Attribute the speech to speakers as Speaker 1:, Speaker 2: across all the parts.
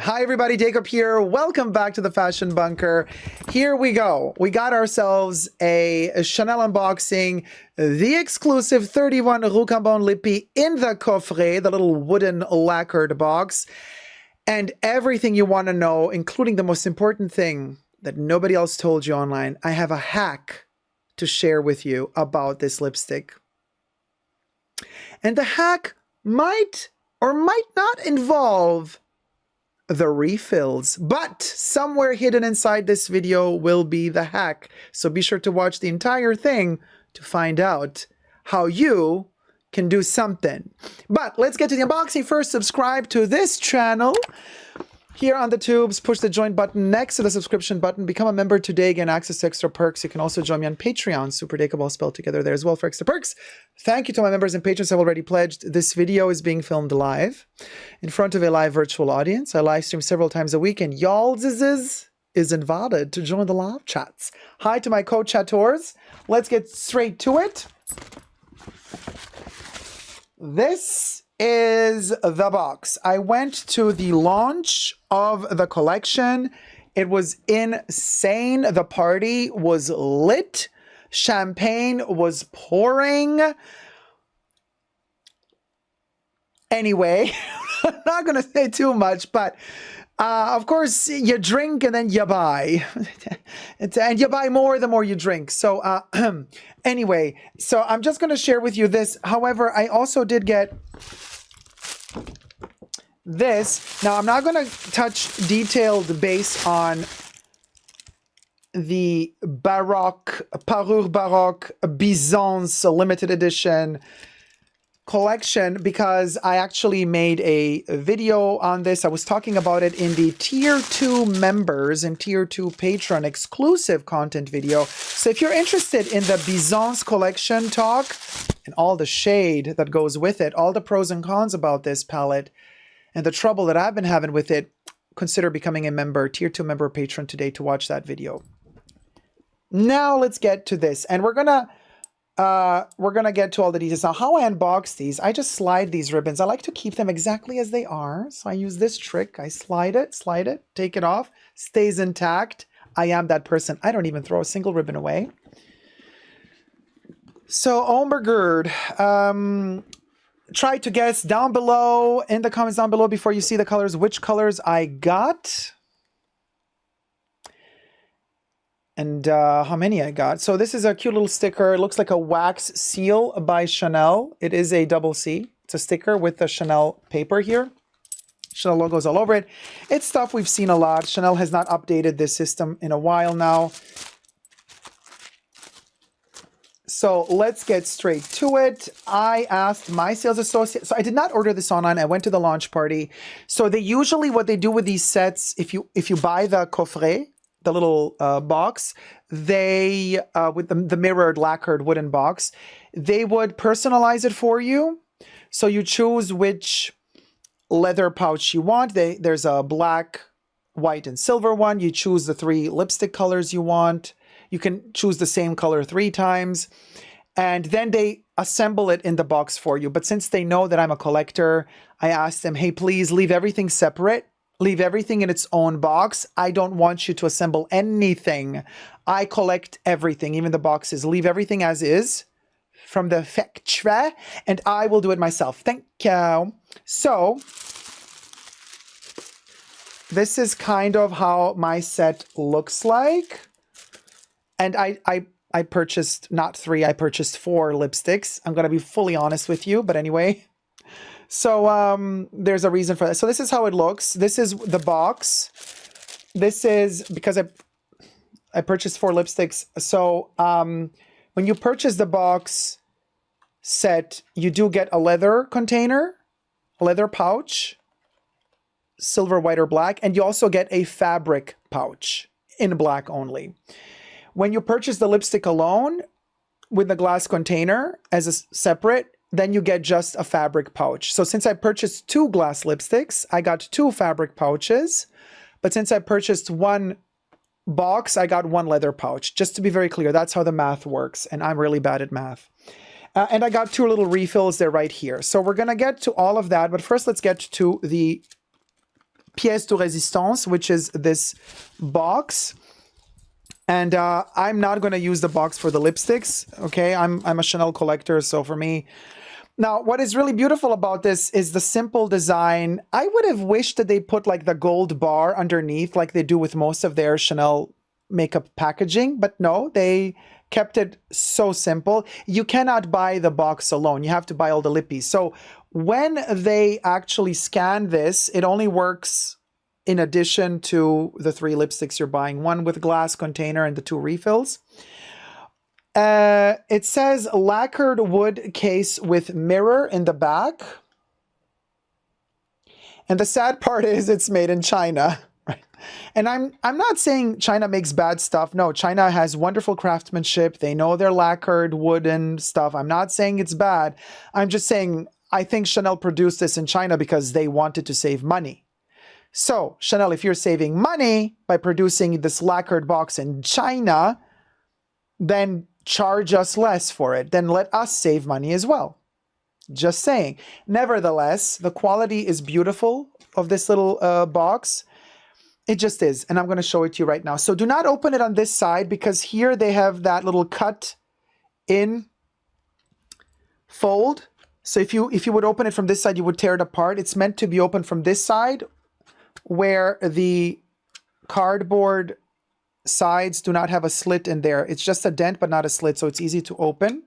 Speaker 1: Hi everybody, Dacob here. Welcome back to the Fashion Bunker. Here we go. We got ourselves a Chanel unboxing, the exclusive 31 Rouge Lippy in the Coffret, the little wooden lacquered box, and everything you want to know, including the most important thing that nobody else told you online. I have a hack to share with you about this lipstick. And the hack might or might not involve the refills, but somewhere hidden inside this video will be the hack. So be sure to watch the entire thing to find out how you can do something. But let's get to the unboxing first. Subscribe to this channel here on the tubes. Push the join button next to the subscription button. Become a member today, gain access to extra perks. You can also join me on Patreon, superdacob all spelled together there as well for extra perks. Thank you to my members and patrons who have already pledged. This video is being filmed live in front of a live virtual audience. I live stream several times a week, and y'all is invited to join the live chats. Hi to my co-chatters. Let's get straight to it. This is the box. I went to the launch of the collection. It was insane. The party was lit. Champagne was pouring. Anyway, I'm not going to say too much, but of course, you drink and then you buy. And you buy more the more you drink. So anyway, so I'm just going to share with you this. However, I also did get this. Now, I'm not going to touch detailed base on the Baroque, Parure Baroque, Byzance limited edition collection because I actually made a video on this. I was talking about it in the Tier 2 members and Tier 2 patron exclusive content video. So if you're interested in the Byzance collection talk and all the shade that goes with it, all the pros and cons about this palette, and the trouble that I've been having with it, consider becoming a member, Tier 2 member patron today to watch that video. Now let's get to this. And we're gonna get to all the details. Now, how I unbox these, I just slide these ribbons. I like to keep them exactly as they are. So I use this trick. I slide it, take it off, stays intact. I am that person. I don't even throw a single ribbon away. So, Ombergerd, try to guess down below, in the comments down below before you see the colors, which colors I got. And how many I got. So this is a cute little sticker. It looks like a wax seal by Chanel. It is a double C. It's a sticker with the Chanel paper here. Chanel logos all over it. It's stuff we've seen a lot. Chanel has not updated this system in a while now. So let's get straight to it. I asked my sales associate. So I did not order this online. I went to the launch party. So they usually, what they do with these sets, if you buy the Coffret, the little box, they, with the mirrored lacquered wooden box, they would personalize it for you. So you choose which leather pouch you want. There's a black, white, and silver one. You choose the 3 lipstick colors you want. You can choose the same color 3 times. And then they assemble it in the box for you. But since they know that I'm a collector, I asked them, hey, please leave everything separate. Leave everything in its own box. I don't want you to assemble anything. I collect everything, even the boxes. Leave everything as is from the factory, and I will do it myself. Thank you. So this is kind of how my set looks like. And I purchased not 3, I purchased 4 lipsticks. I'm going to be fully honest with you, but anyway. So there's a reason for that. So this is how it looks. This is the box. This is because I purchased 4 lipsticks. So when you purchase the box set, you do get a leather container, a leather pouch, silver, white, or black, and you also get a fabric pouch in black only. When you purchase the lipstick alone with the glass container as a separate, then you get just a fabric pouch. So since I purchased 2 glass lipsticks, I got 2 fabric pouches. But since I purchased 1 box, I got 1 leather pouch. Just to be very clear, that's how the math works. And I'm really bad at math. And I got 2 little refills. They're right here. So we're going to get to all of that. But first, let's get to the pièce de résistance, which is this box. And I'm not going to use the box for the lipsticks. Okay, I'm a Chanel collector, so for me. Now, what is really beautiful about this is the simple design. I would have wished that they put like the gold bar underneath like they do with most of their Chanel makeup packaging, but no, they kept it so simple. You cannot buy the box alone. You have to buy all the lippies. So when they actually scan this, it only works in addition to the 3 lipsticks you're buying, one with glass container and the 2 refills. It says lacquered wood case with mirror in the back. And the sad part is it's made in China. Right? And I'm not saying China makes bad stuff. No, China has wonderful craftsmanship. They know their lacquered wooden stuff. I'm not saying it's bad. I'm just saying I think Chanel produced this in China because they wanted to save money. So, Chanel, if you're saving money by producing this lacquered box in China, then charge us less for it. Then let us save money as well. Just saying. Nevertheless, the quality is beautiful of this little box. It just is. And I'm going to show it to you right now. So do not open it on this side because here they have that little cut in fold. So if you would open it from this side, you would tear it apart. It's meant to be opened from this side, where the cardboard sides do not have a slit in there. It's just a dent, but not a slit, so it's easy to open.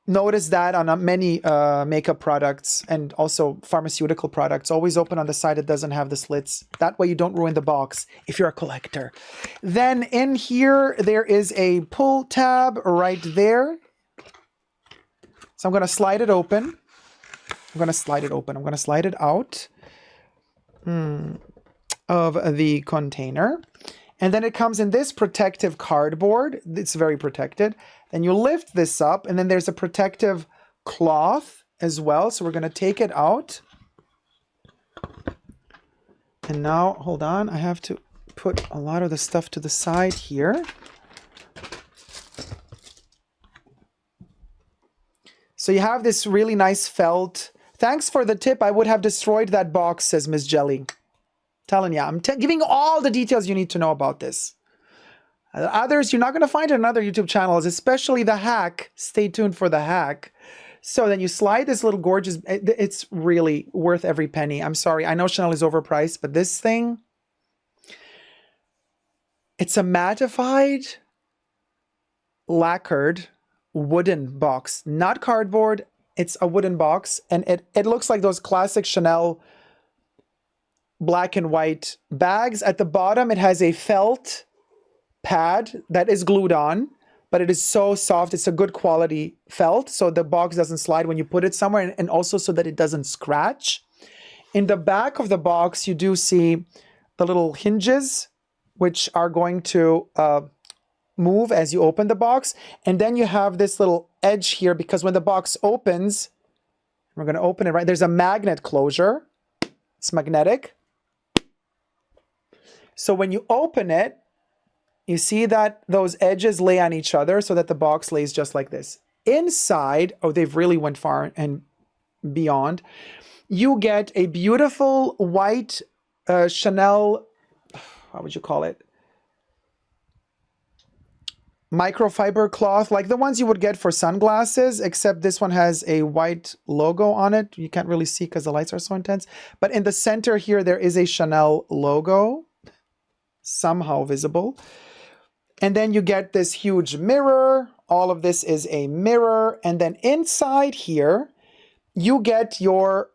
Speaker 1: Notice that on many makeup products and also pharmaceutical products, always open on the side that doesn't have the slits. That way you don't ruin the box if you're a collector. Then in here, there is a pull tab right there. So I'm going to slide it open. I'm going to slide it open. I'm going to slide it out of the container. And then it comes in this protective cardboard. It's very protected. Then you lift this up, and then there's a protective cloth as well. So we're going to take it out. And now, hold on, I have to put a lot of the stuff to the side here. So you have this really nice felt. Thanks for the tip. I would have destroyed that box, says Miss Jelly. Telling you, I'm giving all the details you need to know about this. Others, you're not going to find it on other YouTube channels, especially the hack. Stay tuned for the hack. So then you slide this little gorgeous, it's really worth every penny. I'm sorry, I know Chanel is overpriced, but this thing, it's a mattified, lacquered wooden box, not cardboard. It's a wooden box, and it looks like those classic Chanel black and white bags. At the bottom, it has a felt pad that is glued on, but it is so soft. It's a good quality felt, so the box doesn't slide when you put it somewhere, and also so that it doesn't scratch. In the back of the box, you do see the little hinges, which are going to move as you open the box. And then you have this little edge here, because when the box opens, we're going to open it right, there's a magnet closure. It's magnetic. So when you open it, you see that those edges lay on each other so that the box lays just like this. Inside, oh, they've really went far and beyond. You get a beautiful white Chanel, how would you call it? Microfiber cloth, like the ones you would get for sunglasses, except this one has a white logo on it. You can't really see because the lights are so intense. But in the center here, there is a Chanel logo, somehow visible. And then you get this huge mirror. All of this is a mirror. And then inside here, you get your,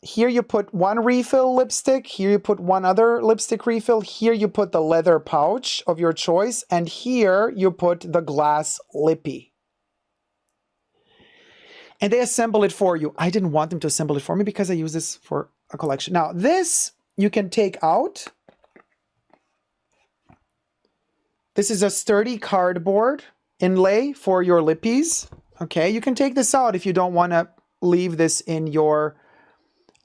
Speaker 1: here you put one refill lipstick. Here you put one other lipstick refill. Here you put the leather pouch of your choice. And here you put the glass lippy. And they assemble it for you. I didn't want them to assemble it for me because I use this for a collection. Now this you can take out. This is a sturdy cardboard inlay for your lippies. Okay, you can take this out if you don't want to leave this in your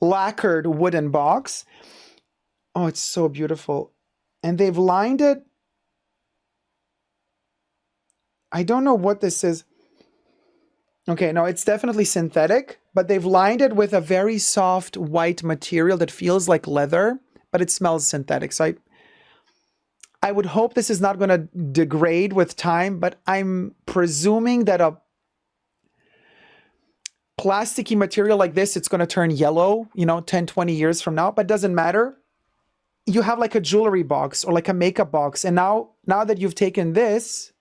Speaker 1: lacquered wooden box. Oh, it's so beautiful. And they've lined it. I don't know what this is. Okay, no, it's definitely synthetic but they've lined it with a very soft white material that feels like leather, but it smells synthetic. So I would hope this is not going to degrade with time, but I'm presuming that a plasticky material like this, it's going to turn yellow, you know, 10, 20 years from now, but it doesn't matter. You have like a jewelry box or like a makeup box. And now that you've taken this,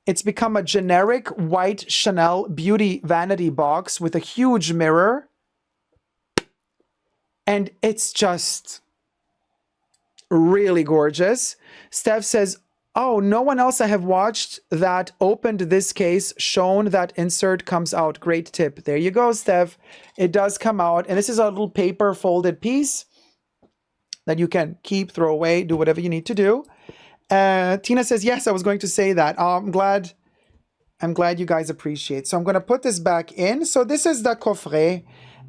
Speaker 1: it's become a generic white Chanel beauty vanity box with a huge mirror. And it's just really gorgeous. Steph says, oh, no one else I have watched that opened this case shown that insert comes out. Great tip. There you go, Steph. It does come out. And this is a little paper folded piece that you can keep, throw away, do whatever you need to do. Tina says, yes, I was going to say that. I'm glad you guys appreciate. So I'm going to put this back in. So this is the Coffret.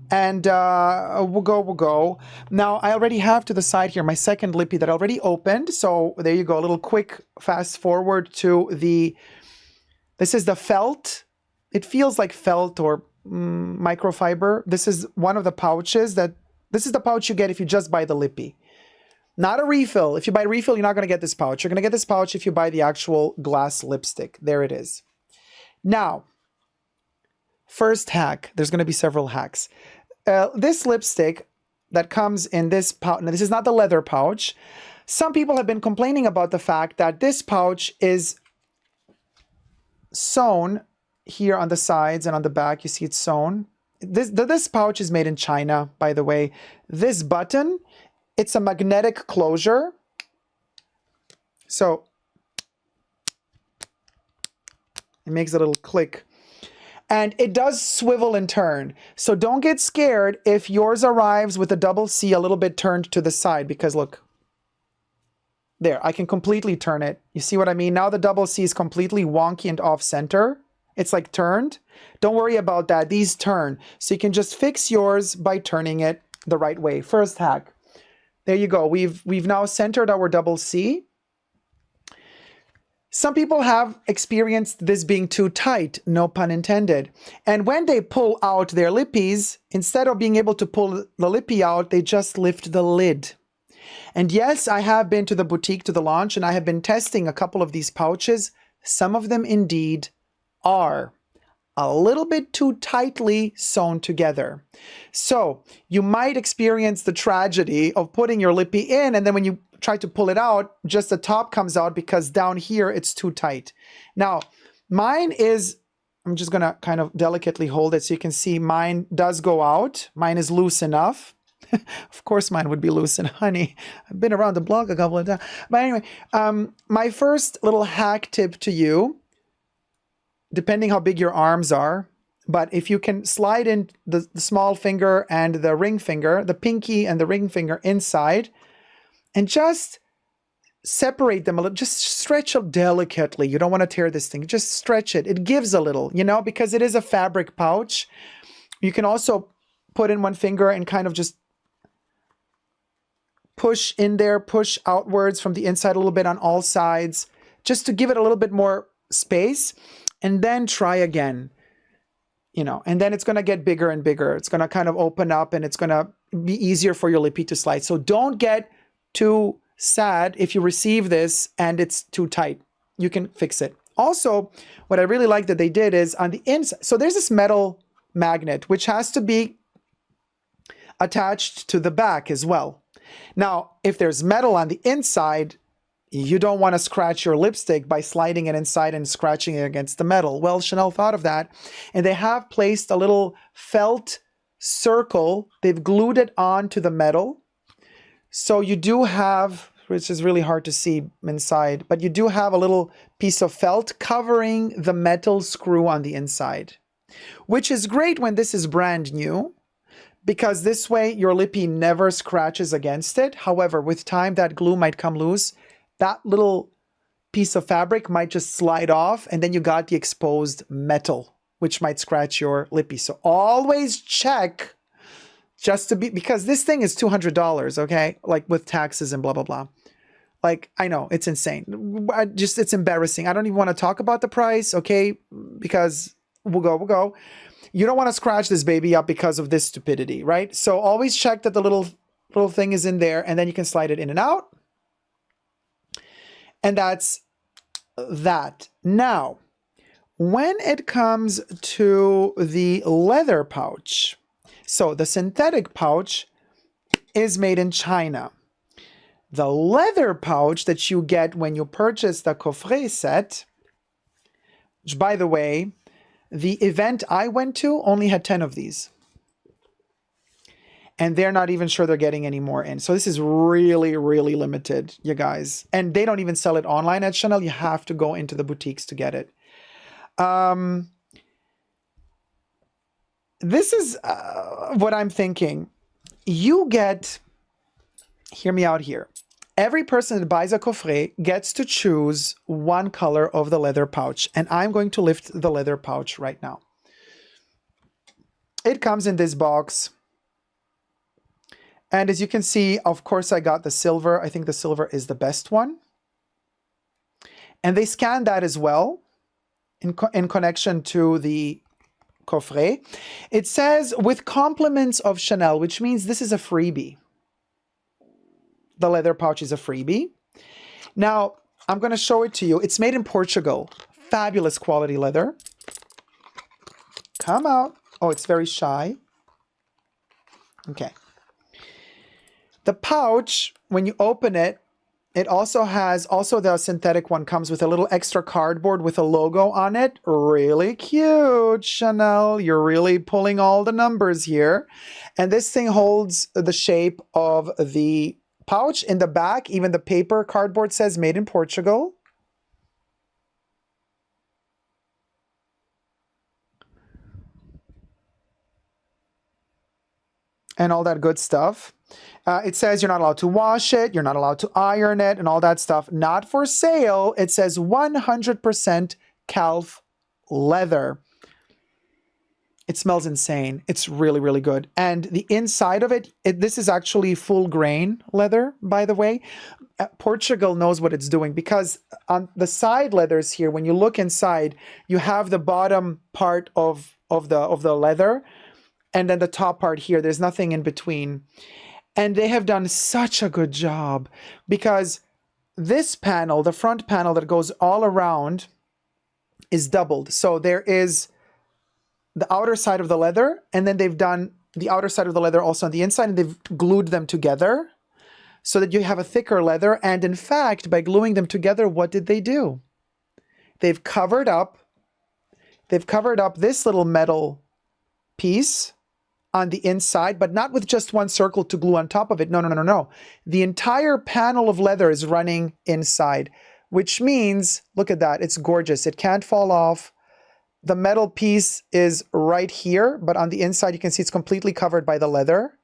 Speaker 1: And we'll go. Now, I already have to the side here my second lippy that already opened. So there you go. A little quick fast forward to this is the felt. It feels like felt or microfiber. This is one of the pouches this is the pouch you get if you just buy the lippy. Not a refill. If you buy a refill, you're not going to get this pouch. You're going to get this pouch if you buy the actual glass lipstick. There it is. Now, first hack. There's going to be several hacks. This lipstick that comes in this pouch, now this is not the leather pouch. Some people have been complaining about the fact that this pouch is sewn here on the sides and on the back. You see it's sewn. This pouch is made in China, by the way. This button, it's a magnetic closure. So it makes a little click. And it does swivel and turn. So don't get scared if yours arrives with a double C a little bit turned to the side, because look, there, I can completely turn it. You see what I mean? Now the double C is completely wonky and off center. It's like turned. Don't worry about that. These turn. So you can just fix yours by turning it the right way. First hack. There you go. We've now centered our double C. Some people have experienced this being too tight, no pun intended. And when they pull out their lippies, instead of being able to pull the lippy out, they just lift the lid. And yes, I have been to the boutique, to the launch, and I have been testing a couple of these pouches. Some of them indeed are a little bit too tightly sewn together. So you might experience the tragedy of putting your lippy in, and then when you try to pull it out, just the top comes out because down here it's too tight. Now, mine is, I'm just gonna kind of delicately hold it so you can see mine does go out. Mine is loose enough. Of course mine would be loose and honey. I've been around the block a couple of times. But anyway, my first little hack tip to you, depending how big your arms are, but if you can slide in the small finger and the ring finger, the pinky and the ring finger inside, and just separate them a little, just stretch them delicately. You don't want to tear this thing, just stretch it. It gives a little, you know, because it is a fabric pouch. You can also put in one finger and kind of just push in there, push outwards from the inside a little bit on all sides, just to give it a little bit more space, and then try again, you know, and then it's going to get bigger and bigger. It's going to kind of open up and it's going to be easier for your lippy to slide. So don't get too sad if you receive this and it's too tight. You can fix it. Also, what I really like that they did is on the inside, so there's this metal magnet which has to be attached to the back as well. Now, if there's metal on the inside, you don't want to scratch your lipstick by sliding it inside and scratching it against the metal. Well, Chanel thought of that, and they have placed a little felt circle. They've glued it onto the metal. So you do have, which is really hard to see inside, but you do have a little piece of felt covering the metal screw on the inside, which is great when this is brand new, because this way your lippy never scratches against it. However, with time, that glue might come loose. That little piece of fabric might just slide off, and then you got the exposed metal, which might scratch your lippy. So always check, just to be, because this thing is $200, okay? Like with taxes and blah, blah, blah. Like, I know, it's insane. It's embarrassing. I don't even want to talk about the price, okay? Because we'll go. You don't want to scratch this baby up because of this stupidity, right? So always check that the little thing is in there, and then you can slide it in and out. And that's that. Now, when it comes to the leather pouch, so the synthetic pouch is made in China. The leather pouch that you get when you purchase the Coffret set, which, by the way, the event I went to only had 10 of these. And they're not even sure they're getting any more in. So this is really, really limited, you guys. And they don't even sell it online at Chanel. You have to go into the boutiques to get it. This is what I'm thinking. You get, hear me out here. Every person that buys a Coffret gets to choose one color of the leather pouch. And I'm going to lift the leather pouch right now. It comes in this box. And as you can see, of course, I got the silver. I think the silver is the best one. And they scan that as well in connection to the Coffret. It says, with compliments of Chanel, which means this is a freebie. The leather pouch is a freebie. Now, I'm going to show it to you. It's made in Portugal. Fabulous quality leather. Come out. Oh, it's very shy. Okay. The pouch, when you open it, it also has, the synthetic one comes with a little extra cardboard with a logo on it. Really cute, Chanel. You're really pulling all the numbers here. And this thing holds the shape of the pouch. In the back, even the paper cardboard says made in Portugal. And all that good stuff. It says you're not allowed to wash it, you're not allowed to iron it, and all that stuff. Not for sale. It says 100% calf leather. It smells insane. It's really, really good. And the inside of it, this is actually full grain leather, by the way. Portugal knows what it's doing, because on the side leathers here, when you look inside, you have the bottom part of the leather, and then the top part here. There's nothing in between. And they have done such a good job, because this panel, the front panel that goes all around, is doubled. So there is the outer side of the leather, and then they've done the outer side of the leather also on the inside, and they've glued them together so that you have a thicker leather. And in fact, by gluing them together, what did they do? They've covered up this little metal piece on the inside, but not with just one circle to glue on top of it. No. The entire panel of leather is running inside, which means, look at that, it's gorgeous. It can't fall off. The metal piece is right here, but on the inside, you can see it's completely covered by the leather.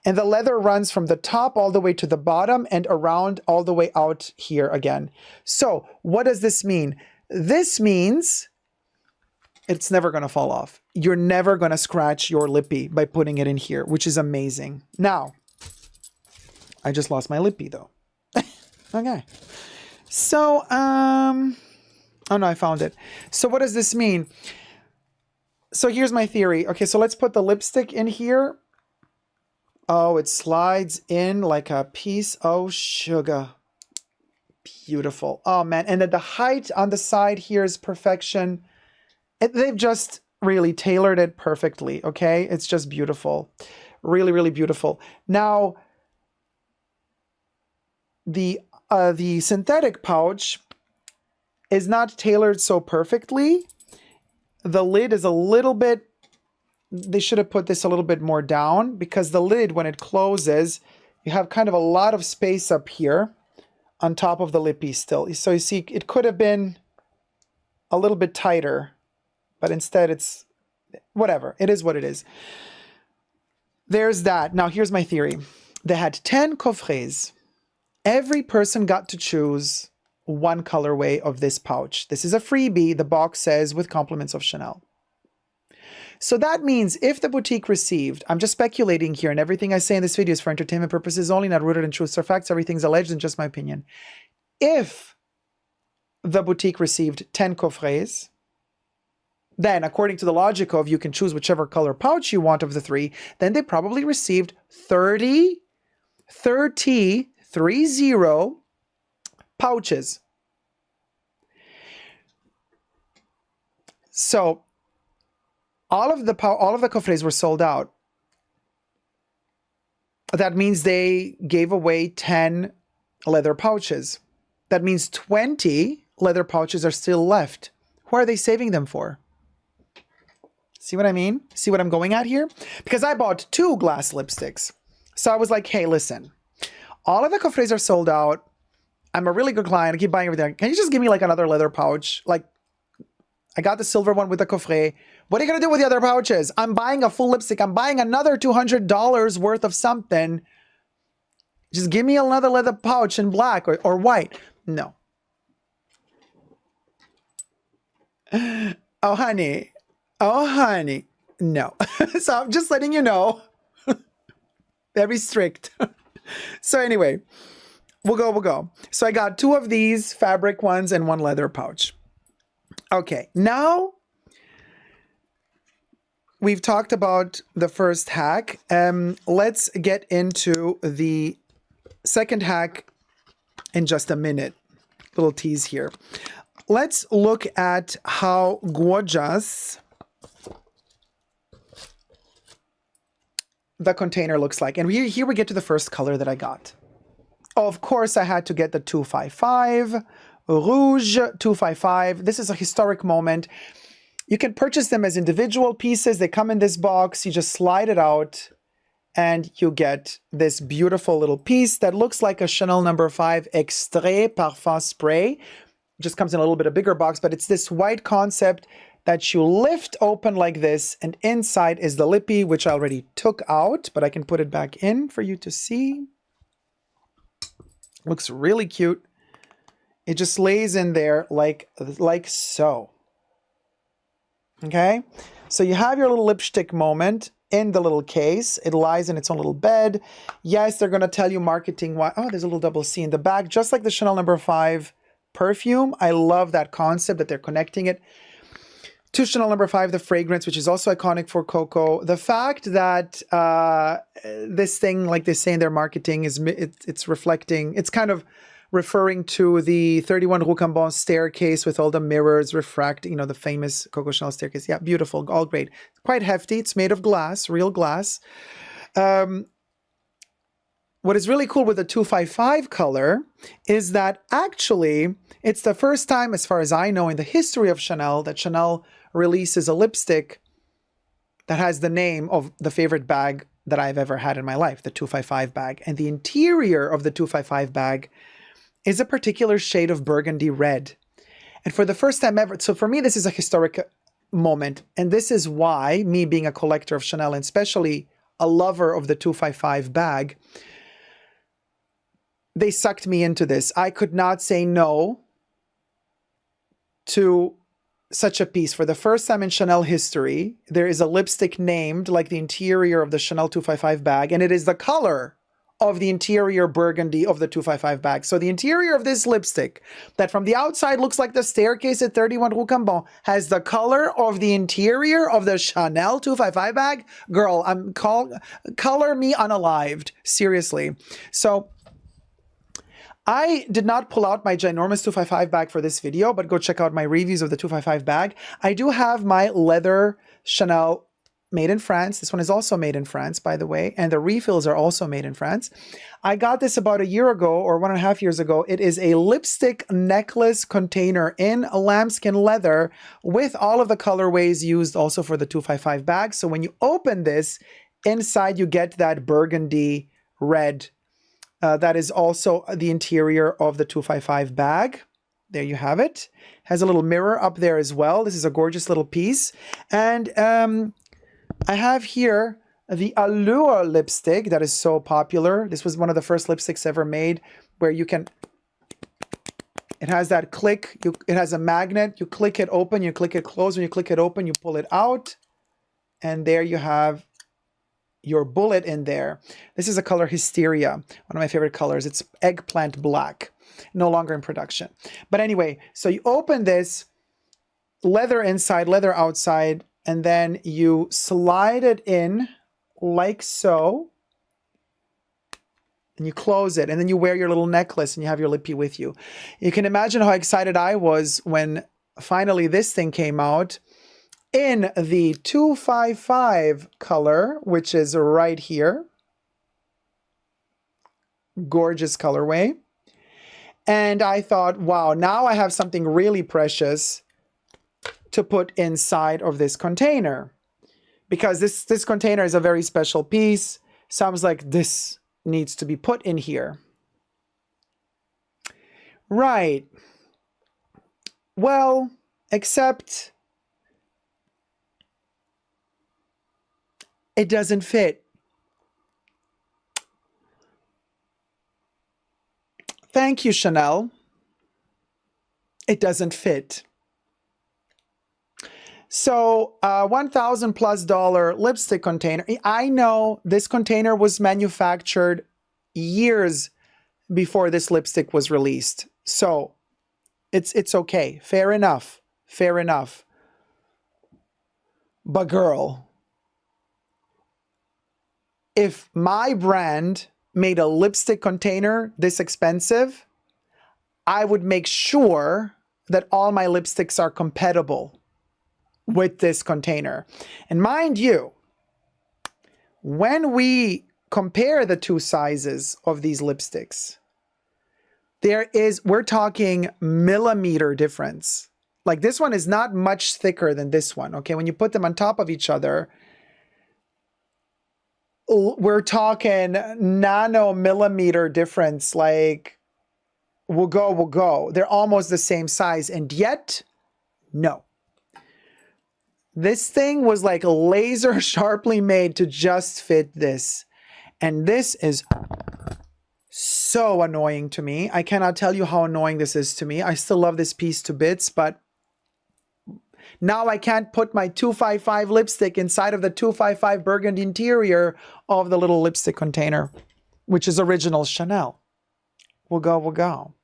Speaker 1: And the leather runs from the top all the way to the bottom and around all the way out here again. So what does this mean? This means it's never going to fall off. You're never going to scratch your lippy by putting it in here, which is amazing. Now, I just lost my lippy though. Okay. So, oh no, I found it. So what does this mean? So here's my theory. Okay, so let's put the lipstick in here. Oh, it slides in like a piece of sugar. Beautiful. Oh man, and then the height on the side here is perfection. They've just really tailored it perfectly, okay? It's just beautiful. Really, really beautiful. Now, the synthetic pouch is not tailored so perfectly. The lid is a little bit, they should have put this a little bit more down, because the lid, when it closes, you have kind of a lot of space up here on top of the lippy still. So you see, it could have been a little bit tighter, but instead it's whatever. It is what it is. There's that. Now here's my theory. They had 10 coffrets. Every person got to choose one colorway of this pouch. This is a freebie. The box says with compliments of Chanel. So that means if the boutique received, I'm just speculating here, and everything I say in this video is for entertainment purposes only, not rooted in truth or facts. Everything's alleged and just my opinion. If the boutique received 10 coffrets, then according to the logic of you can choose whichever color pouch you want of the three, then they probably received 30 pouches. So all of the coffrets were sold out. That means they gave away 10 leather pouches. That means 20 leather pouches are still left. Who are they saving them for? See what I mean? See what I'm going at here? Because I bought 2 glass lipsticks. So I was like, hey, listen, all of the coffrets are sold out. I'm a really good client. I keep buying everything. Can you just give me like another leather pouch? Like, I got the silver one with the coffret. What are you going to do with the other pouches? I'm buying a full lipstick. I'm buying another $200 worth of something. Just give me another leather pouch in black or white. No. Oh, honey. Oh, honey. No. So I'm just letting you know. Very strict. So anyway, we'll go. So I got 2 of these fabric ones and 1 leather pouch. Okay, now we've talked about the first hack. Let's get into the second hack in just a minute. Little tease here. Let's look at how gorgeous the container looks like. And here we get to the first color that I got. Of course, I had to get the 255. Rouge 255. This is a historic moment. You can purchase them as individual pieces. They come in this box. You just slide it out and you get this beautiful little piece that looks like a Chanel No. 5 Extrait Parfum Spray. It just comes in a little bit of bigger box, but it's this white concept that you lift open like this, and inside is the lippy, which I already took out, but I can put it back in for you to see. Looks really cute. It just lays in there like so. Okay? So you have your little lipstick moment in the little case. It lies in its own little bed. Yes, they're going to tell you marketing why. Oh, there's a little double C in the back, just like the Chanel No. 5 perfume. I love that concept that they're connecting it to Chanel No. 5, the fragrance, which is also iconic for Coco. The fact that this thing, like they say in their marketing, it's reflecting, it's kind of referring to the 31 Rue Cambon staircase with all the mirrors refracting, you know, the famous Coco Chanel staircase. Yeah, beautiful, all great. Quite hefty. It's made of glass, real glass. What is really cool with the 255 color is that actually it's the first time, as far as I know, in the history of Chanel, that Chanel releases a lipstick that has the name of the favorite bag that I've ever had in my life, the 255 bag. And the interior of the 255 bag is a particular shade of burgundy red. And for the first time ever, so for me, this is a historic moment. And this is why, me being a collector of Chanel, and especially a lover of the 255 bag, they sucked me into this. I could not say no to such a piece. For the first time in Chanel history, there is a lipstick named like the interior of the Chanel 255 bag, and it is the color of the interior burgundy of the 255 bag. So the interior of this lipstick, that from the outside looks like the staircase at 31 Rue Cambon, has the color of the interior of the Chanel 255 bag. Girl, color me unalived. Seriously. So I did not pull out my ginormous 255 bag for this video, but go check out my reviews of the 255 bag. I do have my leather Chanel made in France. This one is also made in France, by the way, and the refills are also made in France. I got this about a year ago or 1.5 years ago. It is a lipstick necklace container in lambskin leather with all of the colorways used also for the 255 bag. So when you open this, inside you get that burgundy red. That is also the interior of the 255 bag. There you have it. Has a little mirror up there as well. This is a gorgeous little piece. And I have here the Allure lipstick that is so popular. This was one of the first lipsticks ever made where you can, it has that click, it has a magnet, you click it open, you click it close, when you click it open, you pull it out, and there you have your bullet in there. This is a color Hysteria, one of my favorite colors. It's eggplant black, no longer in production. But anyway, so you open this, leather inside, leather outside, and then you slide it in like so, and you close it, and then you wear your little necklace and you have your lippy with you. You can imagine how excited I was when finally this thing came out in the 255 color, which is right here. Gorgeous colorway. And I thought, wow, now I have something really precious to put inside of this container. Because this container is a very special piece. Sounds like this needs to be put in here. Right. Well, except it doesn't fit. Thank you, Chanel. It doesn't fit. So, $1,000+ lipstick container. I know this container was manufactured years before this lipstick was released. So, it's okay. Fair enough. Fair enough. But girl, if my brand made a lipstick container this expensive, I would make sure that all my lipsticks are compatible with this container. And mind you, when we compare the two sizes of these lipsticks, we're talking millimeter difference. Like this one is not much thicker than this one, okay? When you put them on top of each other, we're talking nanomillimeter difference, like we'll go. They're almost the same size, and yet, no. This thing was like laser sharply made to just fit this. And this is so annoying to me. I cannot tell you how annoying this is to me. I still love this piece to bits, but now I can't put my 255 lipstick inside of the 255 burgundy interior of the little lipstick container, which is original Chanel. We'll go.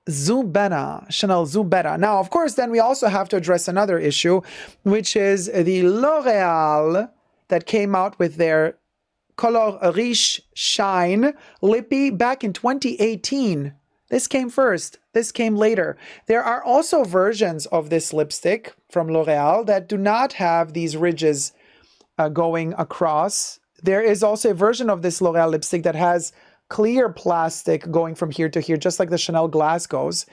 Speaker 1: Zubera, Chanel Zubera. Now, of course, then we also have to address another issue, which is the L'Oreal that came out with their Color Riche Shine Lippy back in 2018. This came first. This came later. There are also versions of this lipstick from L'Oreal that do not have these ridges going across. There is also a version of this L'Oreal lipstick that has clear plastic going from here to here, just like the Chanel glass goes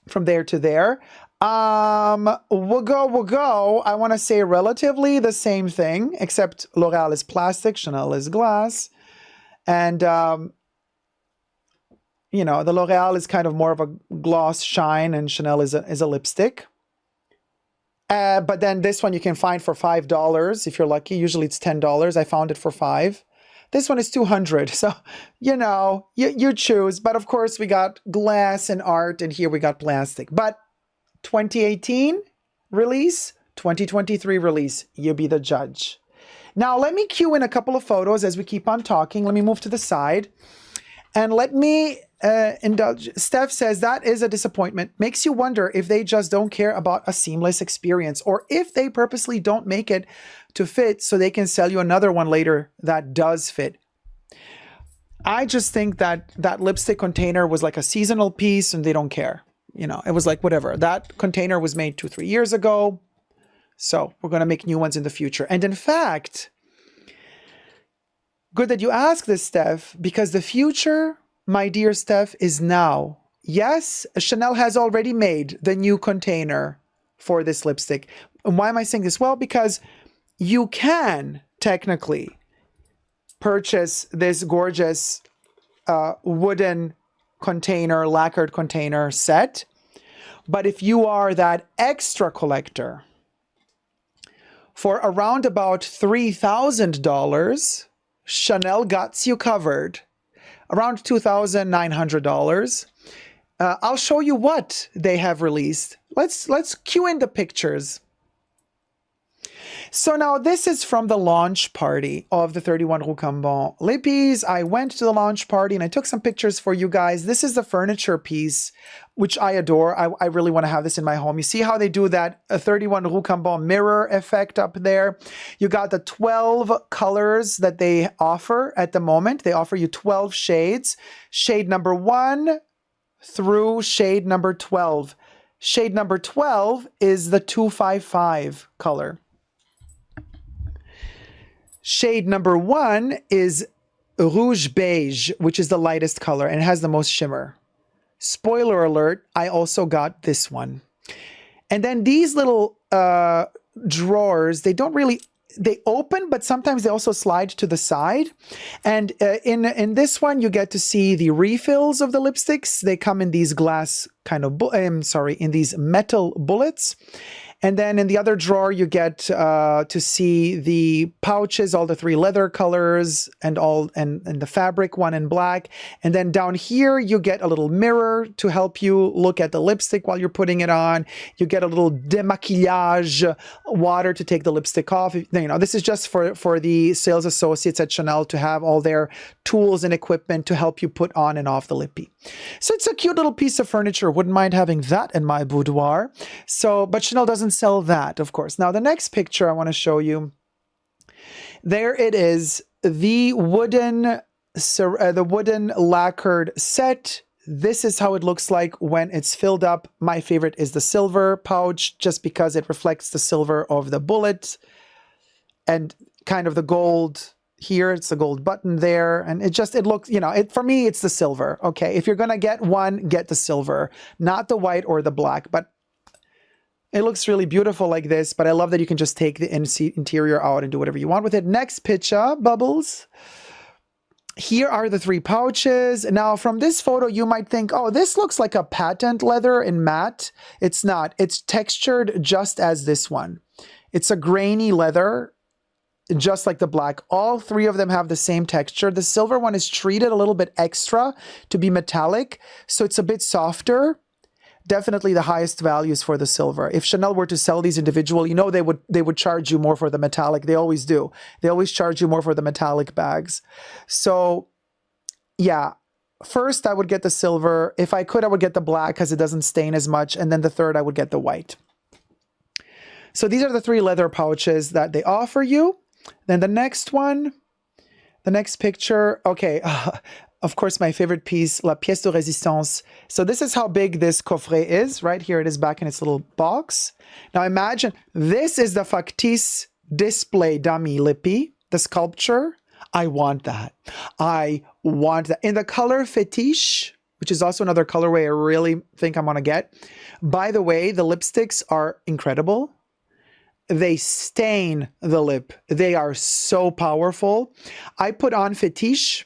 Speaker 1: from there to there. We'll go. I want to say relatively the same thing, except L'Oreal is plastic, Chanel is glass. And, you know, the L'Oreal is kind of more of a gloss shine and Chanel is a lipstick. But then this one you can find for $5 if you're lucky. Usually it's $10. I found it for $5. This one is $200. So, you know, you choose. But of course we got glass and art, and here we got plastic. But 2018 release, 2023 release, you be the judge. Now let me cue in a couple of photos as we keep on talking. Let me move to the side. And let me indulge. Steph says, that is a disappointment. Makes you wonder if they just don't care about a seamless experience, or if they purposely don't make it to fit so they can sell you another one later that does fit. I just think that that lipstick container was like a seasonal piece and they don't care. You know, it was like, whatever. That container was made 2-3 years ago. So we're going to make new ones in the future. And in fact, good that you asked this, Steph, because the future, my dear Steph, is now. Yes, Chanel has already made the new container for this lipstick. And why am I saying this? Well, because you can technically purchase this gorgeous wooden container, lacquered container set. But if you are that extra collector, for around about $3,000, Chanel got you covered. Around $2,900. I'll show you what they have released. Let's cue in the pictures. So now this is from the launch party of the 31 Rue Cambon lippies. I went to the launch party and I took some pictures for you guys. This is the furniture piece, which I adore. I really want to have this in my home. You see how they do that 31 Rue Cambon mirror effect up there? You got the 12 colors that they offer at the moment. They offer you 12 shades. Shade number 1 through shade number 12. Shade number 12 is the 255 color. Shade number 1 is Rouge Beige, which is the lightest color and it has the most shimmer. Spoiler alert, I also got this one. And then these little drawers, they open, but sometimes they also slide to the side. And in this one, you get to see the refills of the lipsticks. They come in these glass kind of, in these metal bullets. And then in the other drawer, you get to see the pouches, all the 3 leather colors and the fabric one in black. And then down here, you get a little mirror to help you look at the lipstick while you're putting it on. You get a little démaquillage water to take the lipstick off. You know, this is just for the sales associates at Chanel to have all their tools and equipment to help you put on and off the lippy. So it's a cute little piece of furniture. Wouldn't mind having that in my boudoir. So, but Chanel doesn't sell that, of course. Now, the next picture I want to show you, there it is, the wooden lacquered set. This is how it looks like when it's filled up. My favorite is the silver pouch, just because it reflects the silver of the bullet and kind of the gold here. It's the gold button there. And it looks, you know, for me, it's the silver. Okay. If you're going to get one, get the silver, not the white or the black, but it looks really beautiful like this. But I love that you can just take the interior out and do whatever you want with it. Next picture, Bubbles. Here are the 3 pouches. Now, from this photo, you might think, oh, this looks like a patent leather in matte. It's not. It's textured just as this one. It's a grainy leather, just like the black. All 3 of them have the same texture. The silver one is treated a little bit extra to be metallic, so it's a bit softer. Definitely the highest values for the silver. If Chanel were to sell these individual, you know, they would charge you more for the metallic. They always do. They always charge you more for the metallic bags. So yeah, first I would get the silver. If I could, I would get the black because it doesn't stain as much. And then the third, I would get the white. So these are the 3 leather pouches that they offer you. Then the next one, the next picture. Okay. Of course, my favorite piece, La Pièce de Résistance. So this is how big this coffret is. Right here it is back in its little box. Now imagine, this is the Factice display dummy lippy, the sculpture. I want that. I want that. In the color Fétiche, which is also another colorway I really think I'm going to get. By the way, the lipsticks are incredible. They stain the lip. They are so powerful. I put on Fétiche.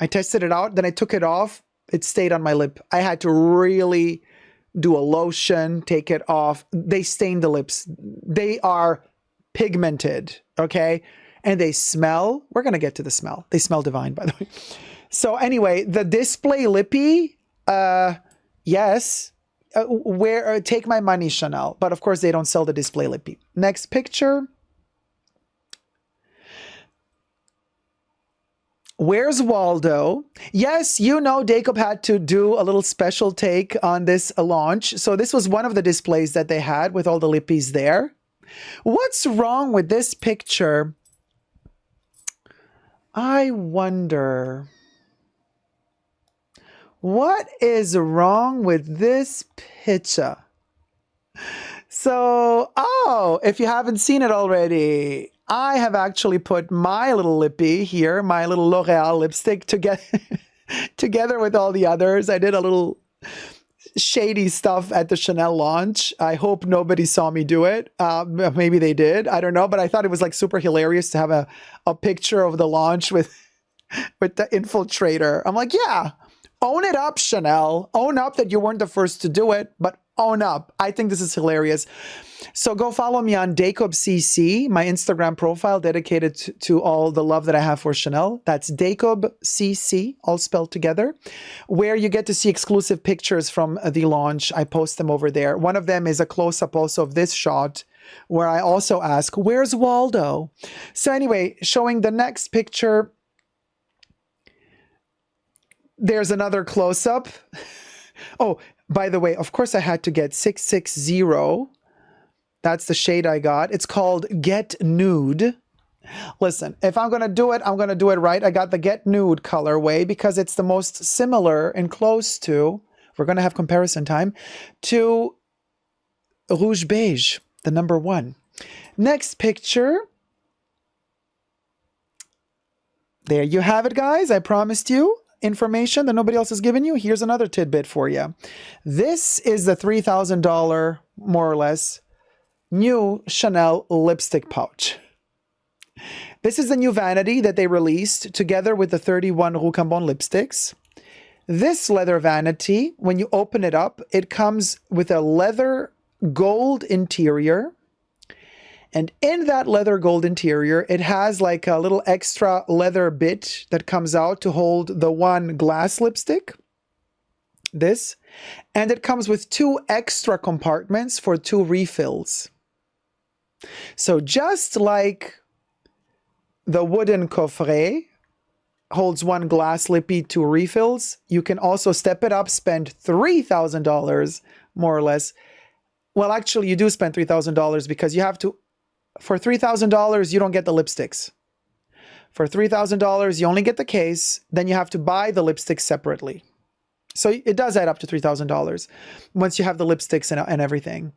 Speaker 1: I tested it out, then I took it off. It stayed on my lip. I had to really do a lotion, take it off. They stain the lips. They are pigmented, okay? And they smell. We're going to get to the smell. They smell divine, by the way. So anyway, the display lippy, yes. Take my money, Chanel. But of course, they don't sell the display lippy. Next picture. Where's Waldo? Yes, you know, Dacob had to do a little special take on this launch. So this was one of the displays that they had with all the lippies there. What's wrong with this picture? I wonder. What is wrong with this picture? So, if you haven't seen it already, I have actually put my little lippy here, my little L'Oreal lipstick together with all the others. I did a little shady stuff at the Chanel launch. I hope nobody saw me do it. Maybe they did. I don't know. But I thought it was like super hilarious to have a picture of the launch with the infiltrator. I'm like, yeah, own it up, Chanel. Own up that you weren't the first to do it, but own up. I think this is hilarious. So go follow me on Dacob CC, my Instagram profile dedicated to all the love that I have for Chanel. That's Dacob CC, all spelled together, where you get to see exclusive pictures from the launch. I post them over there. One of them is a close-up also of this shot where I also ask, where's Waldo? So anyway, showing the next picture. There's another close-up. Oh, by the way, of course I had to get 660. That's the shade I got. It's called Get Nude. Listen, if I'm going to do it, I'm going to do it right. I got the Get Nude colorway because it's the most similar and close to, we're going to have comparison time, to Rouge Beige, the number 1. Next picture. There you have it, guys. I promised you information that nobody else has given you. Here's another tidbit for you. This is the $3,000, more or less, new Chanel lipstick pouch. This is the new vanity that they released together with the 31 Rouge lipsticks. This leather vanity, when you open it up, it comes with a leather gold interior. And in that leather gold interior, it has like a little extra leather bit that comes out to hold the one glass lipstick. This. And it comes with 2 extra compartments for 2 refills. So just like the wooden Coffret holds 1 glass lippy, 2 refills, you can also step it up, spend $3,000 more or less. Well, actually, you do spend $3,000 because you have to, for $3,000, you don't get the lipsticks. For $3,000, you only get the case, then you have to buy the lipsticks separately. So it does add up to $3,000 once you have the lipsticks and everything.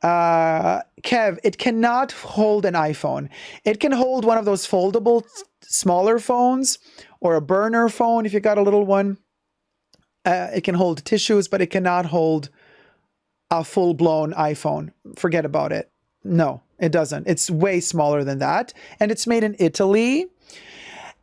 Speaker 1: Kev, it cannot hold an iPhone. It can hold one of those foldable smaller phones or a burner phone if you got a little one. It can hold tissues, but it cannot hold a full-blown iPhone. Forget about it. No, it doesn't. It's way smaller than that. And it's made in Italy.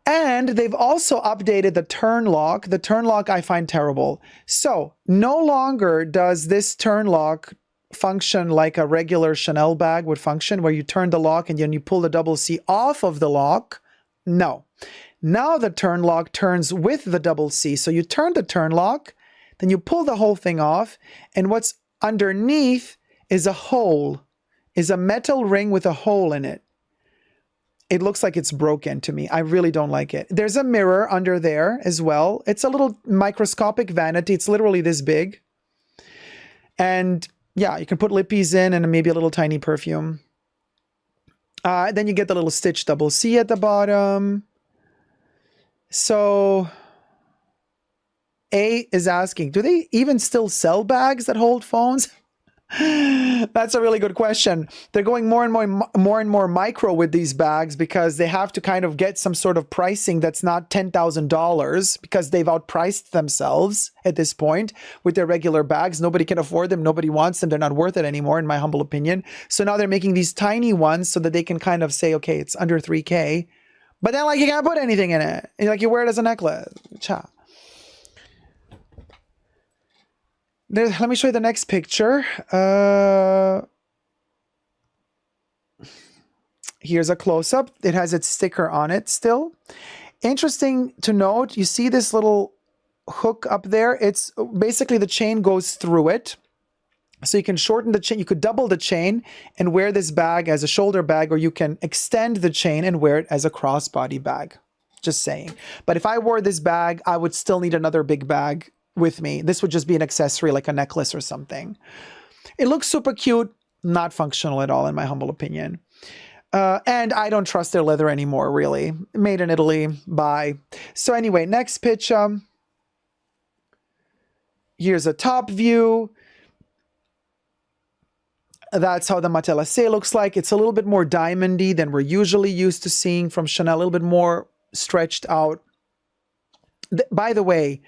Speaker 1: And they've also updated the turn lock. The turn lock I find terrible. So no longer does this turn lock function like a regular Chanel bag would function, where you turn the lock and then you pull the double C off of the lock. No. Now the turn lock turns with the double C. So you turn the turn lock, then you pull the whole thing off, and what's underneath is a hole, is a metal ring with a hole in it. It looks like it's broken to me. I really don't like it. There's a mirror under there as well. It's a little microscopic vanity. It's literally this big. And yeah, you can put lippies in and maybe a little tiny perfume. Then you get the little stitch double C at the bottom. So A is asking, do they even still sell bags that hold phones? That's a really good question. They're going more and more micro with these bags because they have to kind of get some sort of pricing that's not $10,000 because they've outpriced themselves at this point with their regular bags. Nobody can afford them. Nobody wants them. They're not worth it anymore, in my humble opinion. So now they're making these tiny ones so that they can kind of say, okay, it's under 3K, but then like you can't put anything in it. Like you wear it as a necklace. Cha. Let me show you the next picture. Here's a close-up. It has its sticker on it still. Interesting to note, you see this little hook up there? It's basically the chain goes through it. So you can shorten the chain. You could double the chain and wear this bag as a shoulder bag, or you can extend the chain and wear it as a crossbody bag. Just saying. But if I wore this bag, I would still need another big bag with me. This would just be an accessory like a necklace or something. It looks super cute, not functional at all in my humble opinion. And I don't trust their leather anymore, really. Made in Italy, bye. So anyway, next pitch. Here's a top view. That's how the matelassé looks like. It's a little bit more diamondy than we're usually used to seeing from Chanel, a little bit more stretched out. By the way,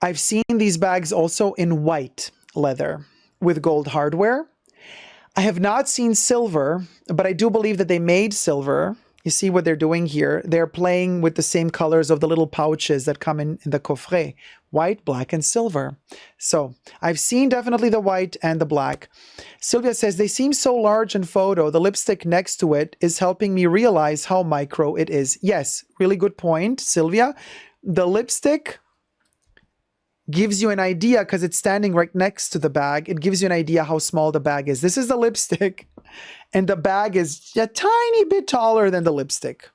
Speaker 1: I've seen these bags also in white leather with gold hardware. I have not seen silver, but I do believe that they made silver. You see what they're doing here? They're playing with the same colors of the little pouches that come in the coffret. White, black, and silver. So I've seen definitely the white and the black. Sylvia says, they seem so large in photo. The lipstick next to it is helping me realize how micro it is. Yes, really good point, Sylvia. The lipstick gives you an idea because it's standing right next to the bag. It gives you an idea how small the bag is. This is the lipstick. And the bag is a tiny bit taller than the lipstick.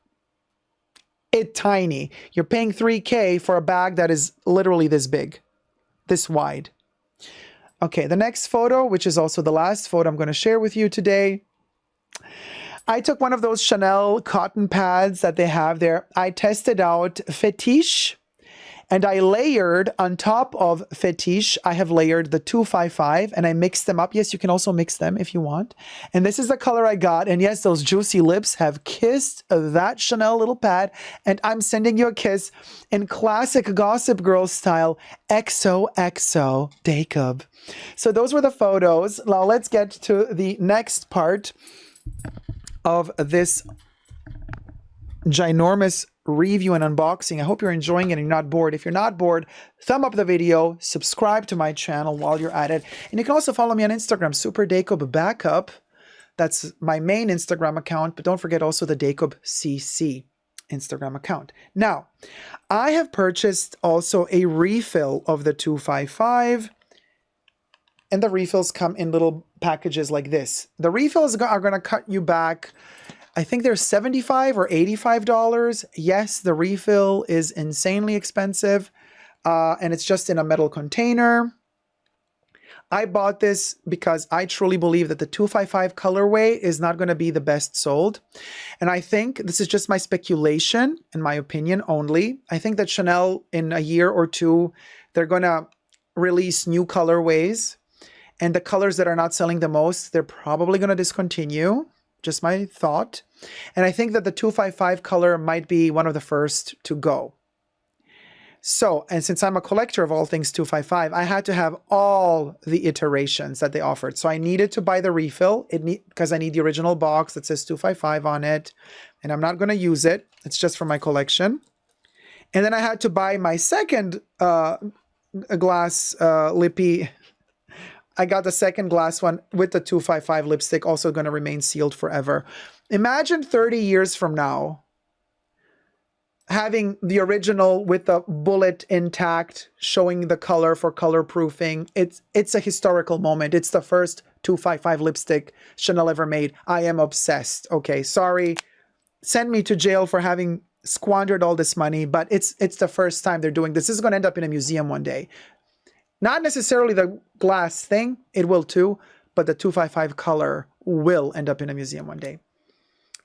Speaker 1: It's tiny. You're paying $3K for a bag that is literally this big, this wide. Okay, the next photo, which is also the last photo I'm going to share with you today. I took one of those Chanel cotton pads that they have there. I tested out Fetiche, and I layered on top of Fetiche. I have layered the 255, and I mixed them up. Yes, you can also mix them if you want. And this is the color I got. And yes, those juicy lips have kissed that Chanel little pad. And I'm sending you a kiss in classic Gossip Girl style, XOXO Dacob. So those were the photos. Now let's get to the next part of this ginormous review and unboxing. I hope you're enjoying it and you're not bored. If you're not bored, thumb up the video, subscribe to my channel while you're at it. And you can also follow me on Instagram, superdacob backup. That's my main Instagram account, but don't forget also the Dacob CC Instagram account. Now, I have purchased also a refill of the 255, and the refills come in little packages like this. The refills are going to cut you back, I think they're $75 or $85. Yes, the refill is insanely expensive, and it's just in a metal container. I bought this because I truly believe that the 255 colorway is not going to be the best sold. And I think, this is just my speculation, in my opinion only, I think that Chanel in a year or two, they're going to release new colorways. And the colors that are not selling the most, they're probably going to discontinue. Just my thought. And I think that the 255 color might be one of the first to go. So, and since I'm a collector of all things 255, I had to have all the iterations that they offered. So I needed to buy the refill because I need the original box that says 255 on it. And I'm not going to use it. It's just for my collection. And then I had to buy my second glass lippy. I got the second glass one with the 255 lipstick, also going to remain sealed forever. Imagine 30 years from now, having the original with the bullet intact, showing the color for color proofing. It's a historical moment. It's the first 255 lipstick Chanel ever made. I am obsessed. Okay, sorry. Send me to jail for having squandered all this money, but it's the first time they're doing this. This is going to end up in a museum one day. Not necessarily the glass thing, it will too, but the 255 color will end up in a museum one day.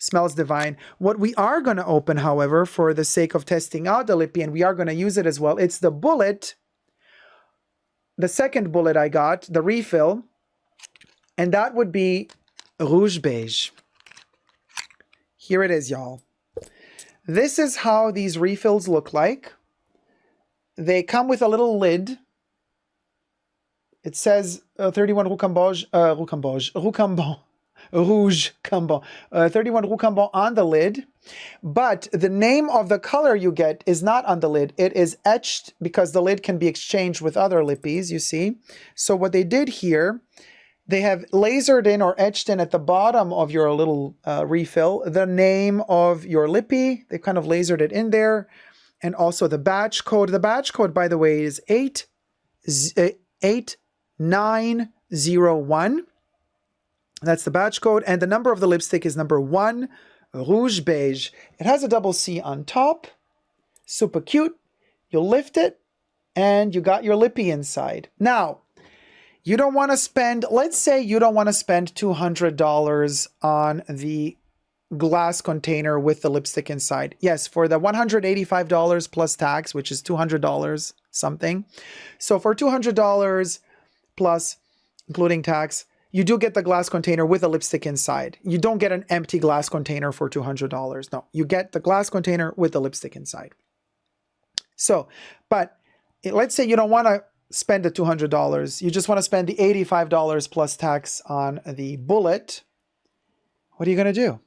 Speaker 1: Smells divine. What we are going to open, however, for the sake of testing out the lippy, and we are going to use it as well, it's the bullet, the second bullet I got, the refill, and that would be Rouge Beige. Here it is, y'all. This is how these refills look like. They come with a little lid. It says 31 Rouge Cambon, 31 Rouge Cambon on the lid, but the name of the color you get is not on the lid. It is etched because the lid can be exchanged with other lippies, you see. So what they did here, they have lasered in or etched in at the bottom of your little refill the name of your lippy. They kind of lasered it in there, and also the batch code. The batch code, by the way, is 8901. That's the batch code, and the number of the lipstick is number 1, Rouge Beige. It has a double C on top. Super cute. You lift it, and you got your lippy inside. Now, you don't want to spend, let's say you don't want to spend $200 on the glass container with the lipstick inside. Yes, for the $185 plus tax, which is $200 something. So for $200 plus, including tax, you do get the glass container with a lipstick inside. You don't get an empty glass container for $200. No, you get the glass container with the lipstick inside. So, but let's say you don't want to spend the $200. You just want to spend the $85 plus tax on the bullet. What are you going to do?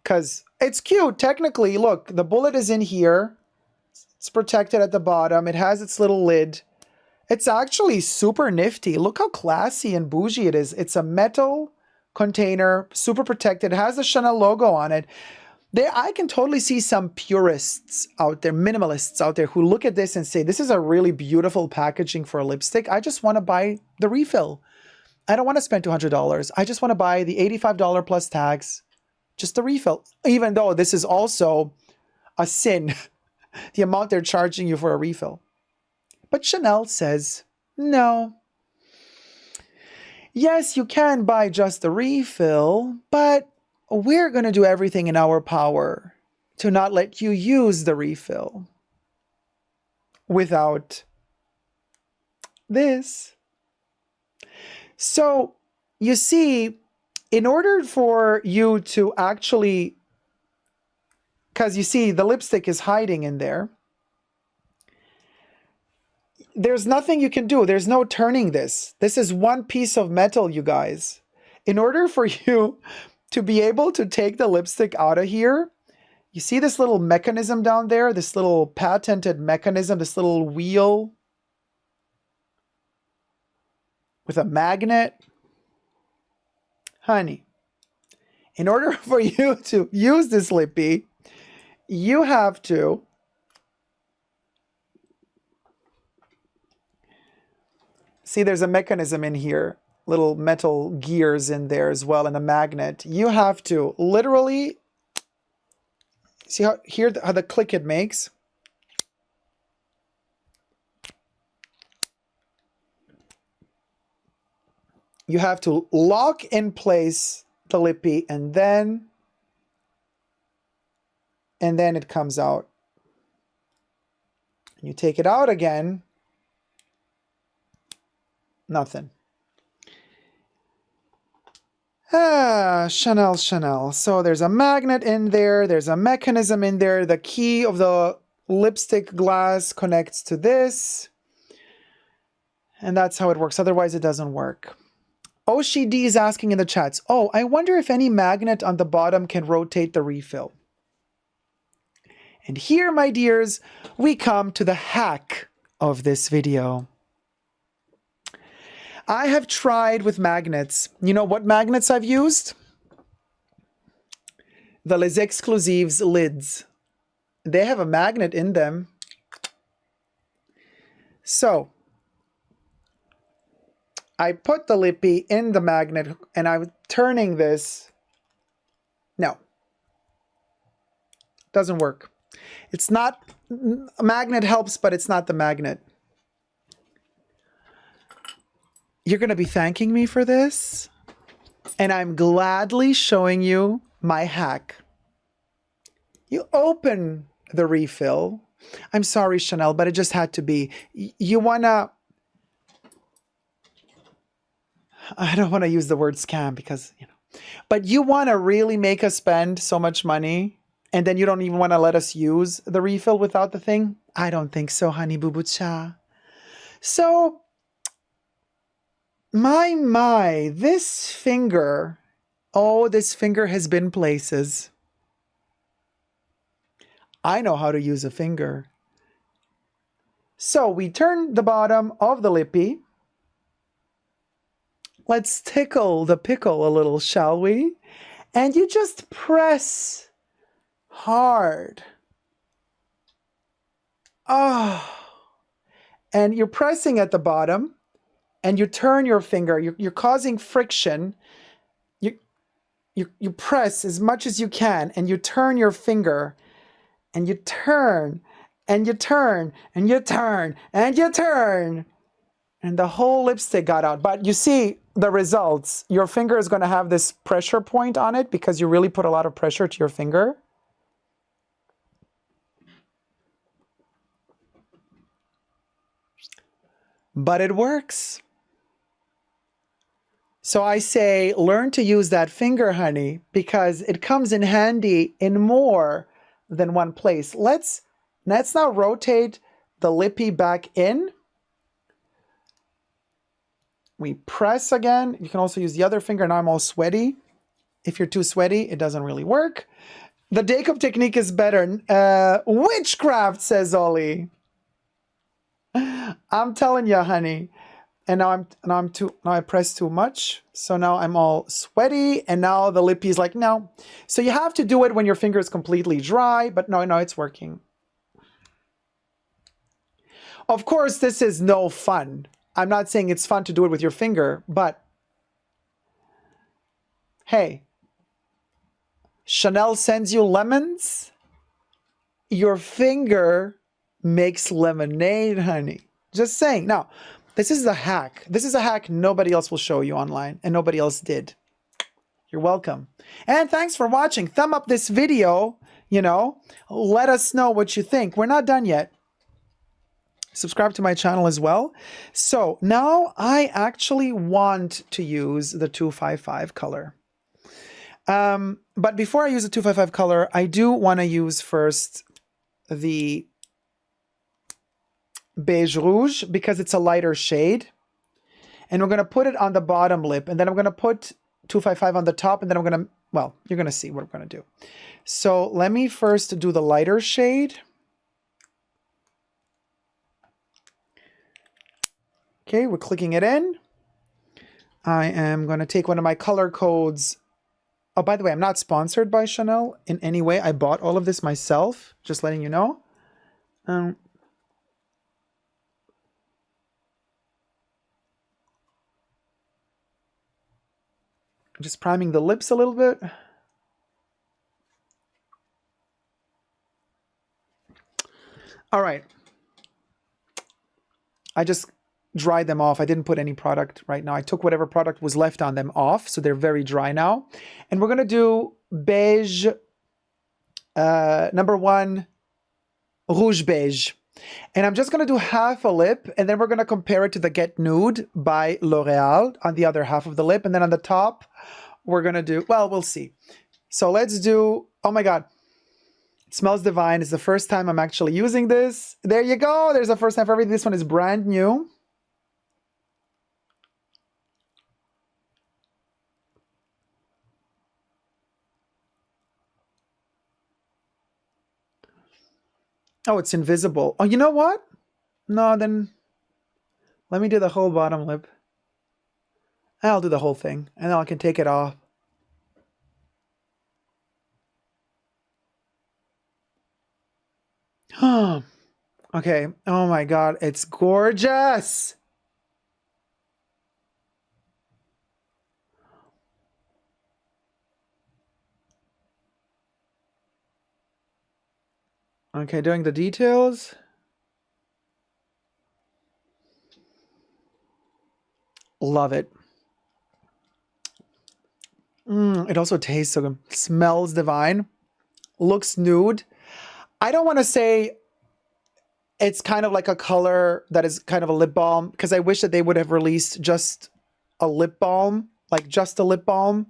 Speaker 1: Because it's cute. Technically, look, the bullet is in here. It's protected at the bottom. It has its little lid. It's actually super nifty. Look how classy and bougie it is. It's a metal container, super protected. It has the Chanel logo on it. I can totally see some purists out there, minimalists out there, who look at this and say, this is a really beautiful packaging for a lipstick. I just want to buy the refill. I don't want to spend $200. I just want to buy the $85 plus tax, just the refill, even though this is also a sin, the amount they're charging you for a refill. But Chanel says, no. Yes, you can buy just the refill, but we're going to do everything in our power to not let you use the refill without this. So, you see, in order for you to actually, because you see the lipstick is hiding in there, there's nothing you can do. There's no turning this. This is one piece of metal, you guys. In order for you to be able to take the lipstick out of here, you see this little mechanism down there, this little patented mechanism, this little wheel with a magnet? Honey, in order for you to use this lippy, you have to see there's a mechanism in here, little metal gears in there as well, and a magnet. You have to literally, see how here how the click it makes? You have to lock in place the lippy and then it comes out. You take it out again, nothing. Chanel, Chanel. So there's a magnet in there, there's a mechanism in there, the key of the lipstick glass connects to this, and that's how it works. Otherwise it doesn't work. Oshi D is asking in the chats, oh, I wonder if any magnet on the bottom can rotate the refill. And here, my dears, we come to the hack of this video. I have tried with magnets. You know what magnets I've used? The Les Exclusives lids. They have a magnet in them. So, I put the lippy in the magnet and I'm turning this. No. Doesn't work. It's not, a magnet helps, but it's not the magnet. You're going to be thanking me for this, and I'm gladly showing you my hack. You open the refill. I'm sorry, Chanel, but it just had to be. You want to, I don't want to use the word scam because, you know, but you want to really make us spend so much money, and then you don't even want to let us use the refill without the thing? I don't think so, honey boo boo cha. So, my, this finger, oh, this finger has been places. I know how to use a finger. So we turn the bottom of the lippy. Let's tickle the pickle a little, shall we? And you just press hard. Oh, and you're pressing at the bottom. And you turn your finger, you're causing friction. You press as much as you can, and you turn your finger, and you turn, and you turn, and you turn, and you turn. And the whole lipstick got out. But you see the results. Your finger is going to have this pressure point on it because you really put a lot of pressure to your finger. But it works. So I say, learn to use that finger, honey, because it comes in handy in more than one place. Let's now rotate the lippy back in. We press again. You can also use the other finger. Now I'm all sweaty. If you're too sweaty, it doesn't really work. The Dacob technique is better. Witchcraft, says Ollie. I'm telling you, honey. And now I press too much. So now I'm all sweaty, and now the lippy is like, no. So you have to do it when your finger is completely dry, but no, it's working. Of course, this is no fun. I'm not saying it's fun to do it with your finger, but Hey, Chanel sends you lemons. Your finger makes lemonade, honey. Just saying. Now, this is a hack. This is a hack nobody else will show you online, and nobody else did. You're welcome. And thanks for watching. Thumb up this video, you know. Let us know what you think. We're not done yet. Subscribe to my channel as well. So now I actually want to use the 255 color. But before I use the 255 color, I do want to use first the beige rouge because it's a lighter shade. And we're going to put it on the bottom lip. And then I'm going to put 255 on the top. And then I'm going to, well, you're going to see what I'm going to do. So let me first do the lighter shade. Okay, we're clicking it in. I am going to take one of my color codes. Oh, by the way, I'm not sponsored by Chanel in any way. I bought all of this myself, just letting you know. Just priming the lips a little bit. All right. I just dried them off. I didn't put any product right now. I took whatever product was left on them off, so they're very dry now. And we're going to do beige, number 1, rouge beige. And I'm just going to do half a lip, and then we're going to compare it to the Get Nude by L'Oreal on the other half of the lip. And then on the top, we're going to do, well, we'll see. So let's do, oh my God. It smells divine. It's the first time I'm actually using this. There you go. There's a first time for everything. This one is brand new. Oh, it's invisible. Oh, you know what? No, then let me do the whole bottom lip. I'll do the whole thing, and then I can take it off. Okay. Oh my God. It's gorgeous. Okay, doing the details. Love it. It also tastes so good. Smells divine. Looks nude. I don't want to say it's kind of like a color that is kind of a lip balm, because I wish that they would have released just a lip balm, like just a lip balm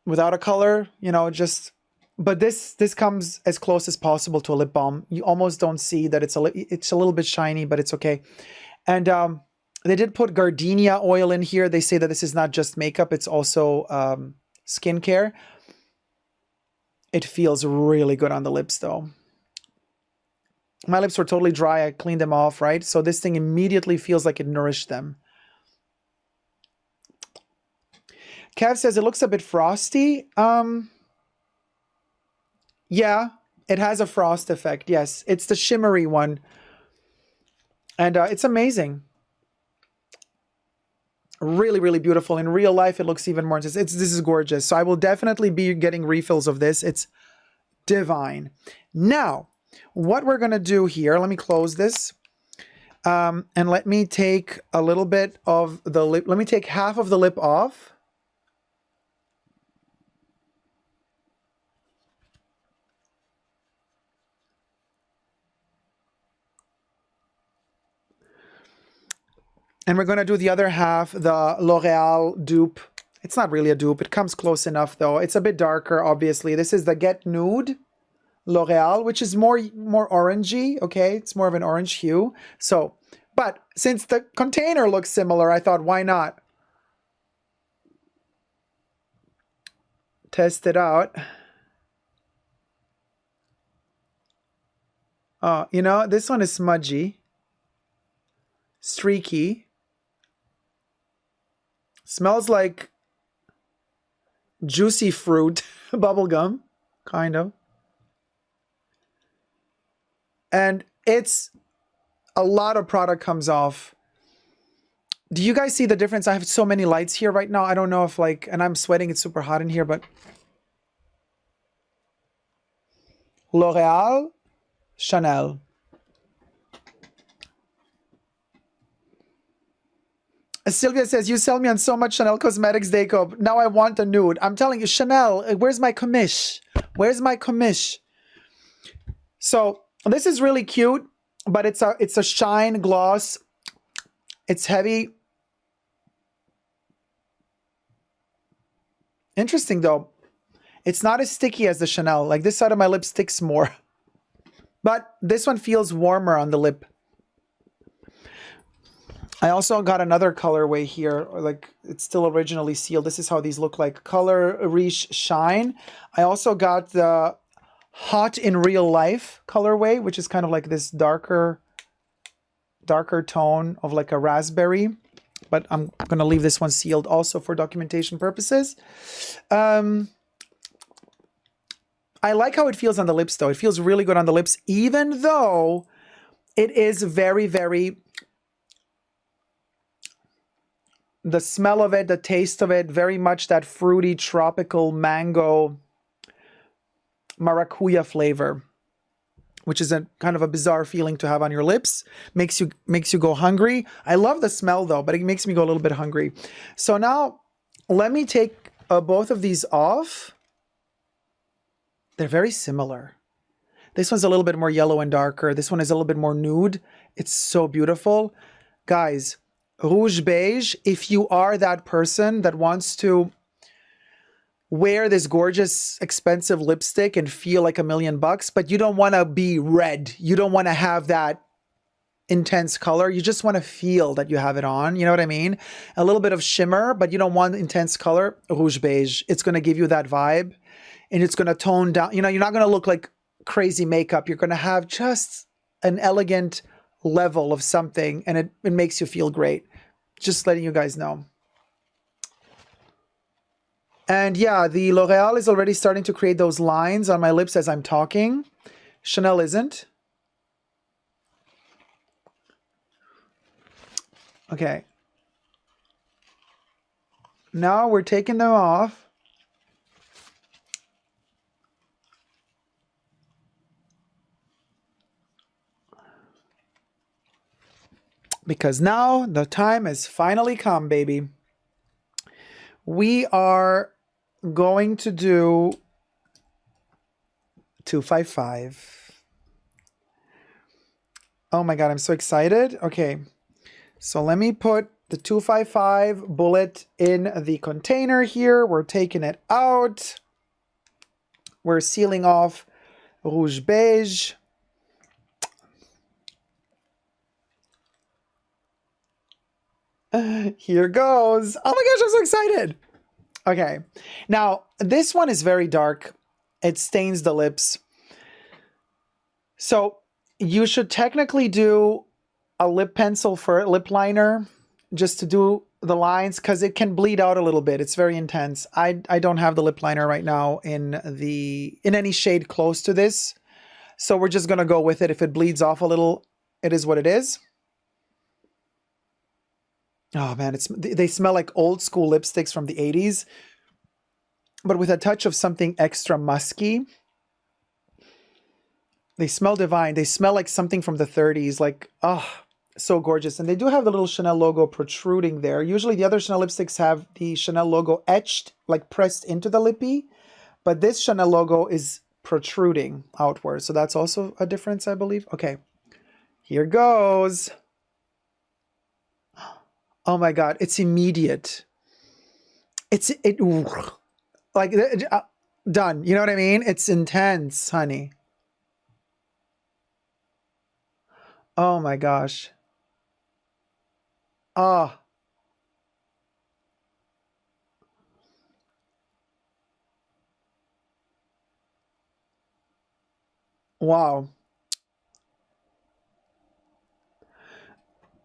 Speaker 1: without a color, you know, just, but this comes as close as possible to a lip balm. You almost don't see that it's a little bit shiny, but it's okay. And they did put gardenia oil in here. They say that this is not just makeup, it's also skincare. It feels really good on the lips though. My lips were totally dry. I cleaned them off, right? So this thing immediately feels like it nourished them. Kev says it looks a bit frosty. Yeah, it has a frost effect. Yes, it's the shimmery one. And it's amazing. Really, really beautiful. In real life, it looks even more intense. This is gorgeous. So I will definitely be getting refills of this. It's divine. Now, what we're going to do here, let me close this. And let me take a little bit of the lip. Let me take half of the lip off. And we're going to do the other half, the L'Oreal dupe. It's not really a dupe. It comes close enough, though. It's a bit darker, obviously. This is the Get Nude L'Oreal, which is more orangey, okay? It's more of an orange hue. So, but since the container looks similar, I thought, why not? Test it out. Oh, you know, this one is smudgy. Streaky. Smells like juicy fruit. Bubblegum, kind of. And it's a lot of product comes off Do you guys see the difference? I have so many lights here right now. I don't know if like, and I'm sweating. It's super hot in here, but L'Oreal, Chanel. Sylvia says, you sell me on so much Chanel Cosmetics, Dacob. Now I want a nude. I'm telling you, Chanel, where's my commish? Where's my commish? So this is really cute, but it's a shine gloss. It's heavy. Interesting though. It's not as sticky as the Chanel. Like this side of my lip sticks more. But this one feels warmer on the lip. I also got another colorway here, like it's still originally sealed. This is how these look like. Color Rouge Shine. I also got the Hot in Real Life colorway, which is kind of like this darker tone of like a raspberry. But I'm going to leave this one sealed also for documentation purposes. I like how it feels on the lips though. It feels really good on the lips, even though it is very, very... The smell of it, the taste of it, very much that fruity, tropical mango, maracuya flavor, which is a kind of a bizarre feeling to have on your lips. Makes you go hungry. I love the smell though, but it makes me go a little bit hungry. So now let me take both of these off. They're very similar. This one's a little bit more yellow and darker. This one is a little bit more nude. It's so beautiful. Guys, Rouge Beige, if you are that person that wants to wear this gorgeous, expensive lipstick and feel like $1,000,000, but you don't want to be red. You don't want to have that intense color. You just want to feel that you have it on. You know what I mean? A little bit of shimmer, but you don't want intense color. Rouge Beige. It's going to give you that vibe and it's going to tone down. You know, you're not going to look like crazy makeup. You're going to have just an elegant level of something and it makes you feel great. Just letting you guys know. And yeah, the L'Oreal is already starting to create those lines on my lips as I'm talking. Chanel isn't. Okay. Now we're taking them off. Because now the time has finally come, baby. We are going to do 255. Oh my God, I'm so excited. Okay, so let me put the 255 bullet in the container here. We're taking it out. We're sealing off Rouge Beige. Here goes. Oh my gosh, I'm so excited. Okay, now this one is very dark. It stains the lips. So you should technically do a lip pencil for lip liner just to do the lines because it can bleed out a little bit. It's very intense. I don't have the lip liner right now in any shade close to this. So we're just going to go with it. If it bleeds off a little, it is what it is. Oh man, they smell like old school lipsticks from the 80s, but with a touch of something extra musky. They smell divine. They smell like something from the 30s, like, oh, so gorgeous. And they do have the little Chanel logo protruding there. Usually the other Chanel lipsticks have the Chanel logo etched, like pressed into the lippy, but this Chanel logo is protruding outward. So that's also a difference, I believe. Okay, here goes. Oh my God, it's immediate. Like done. You know what I mean? It's intense, honey. Oh my gosh. Oh, wow.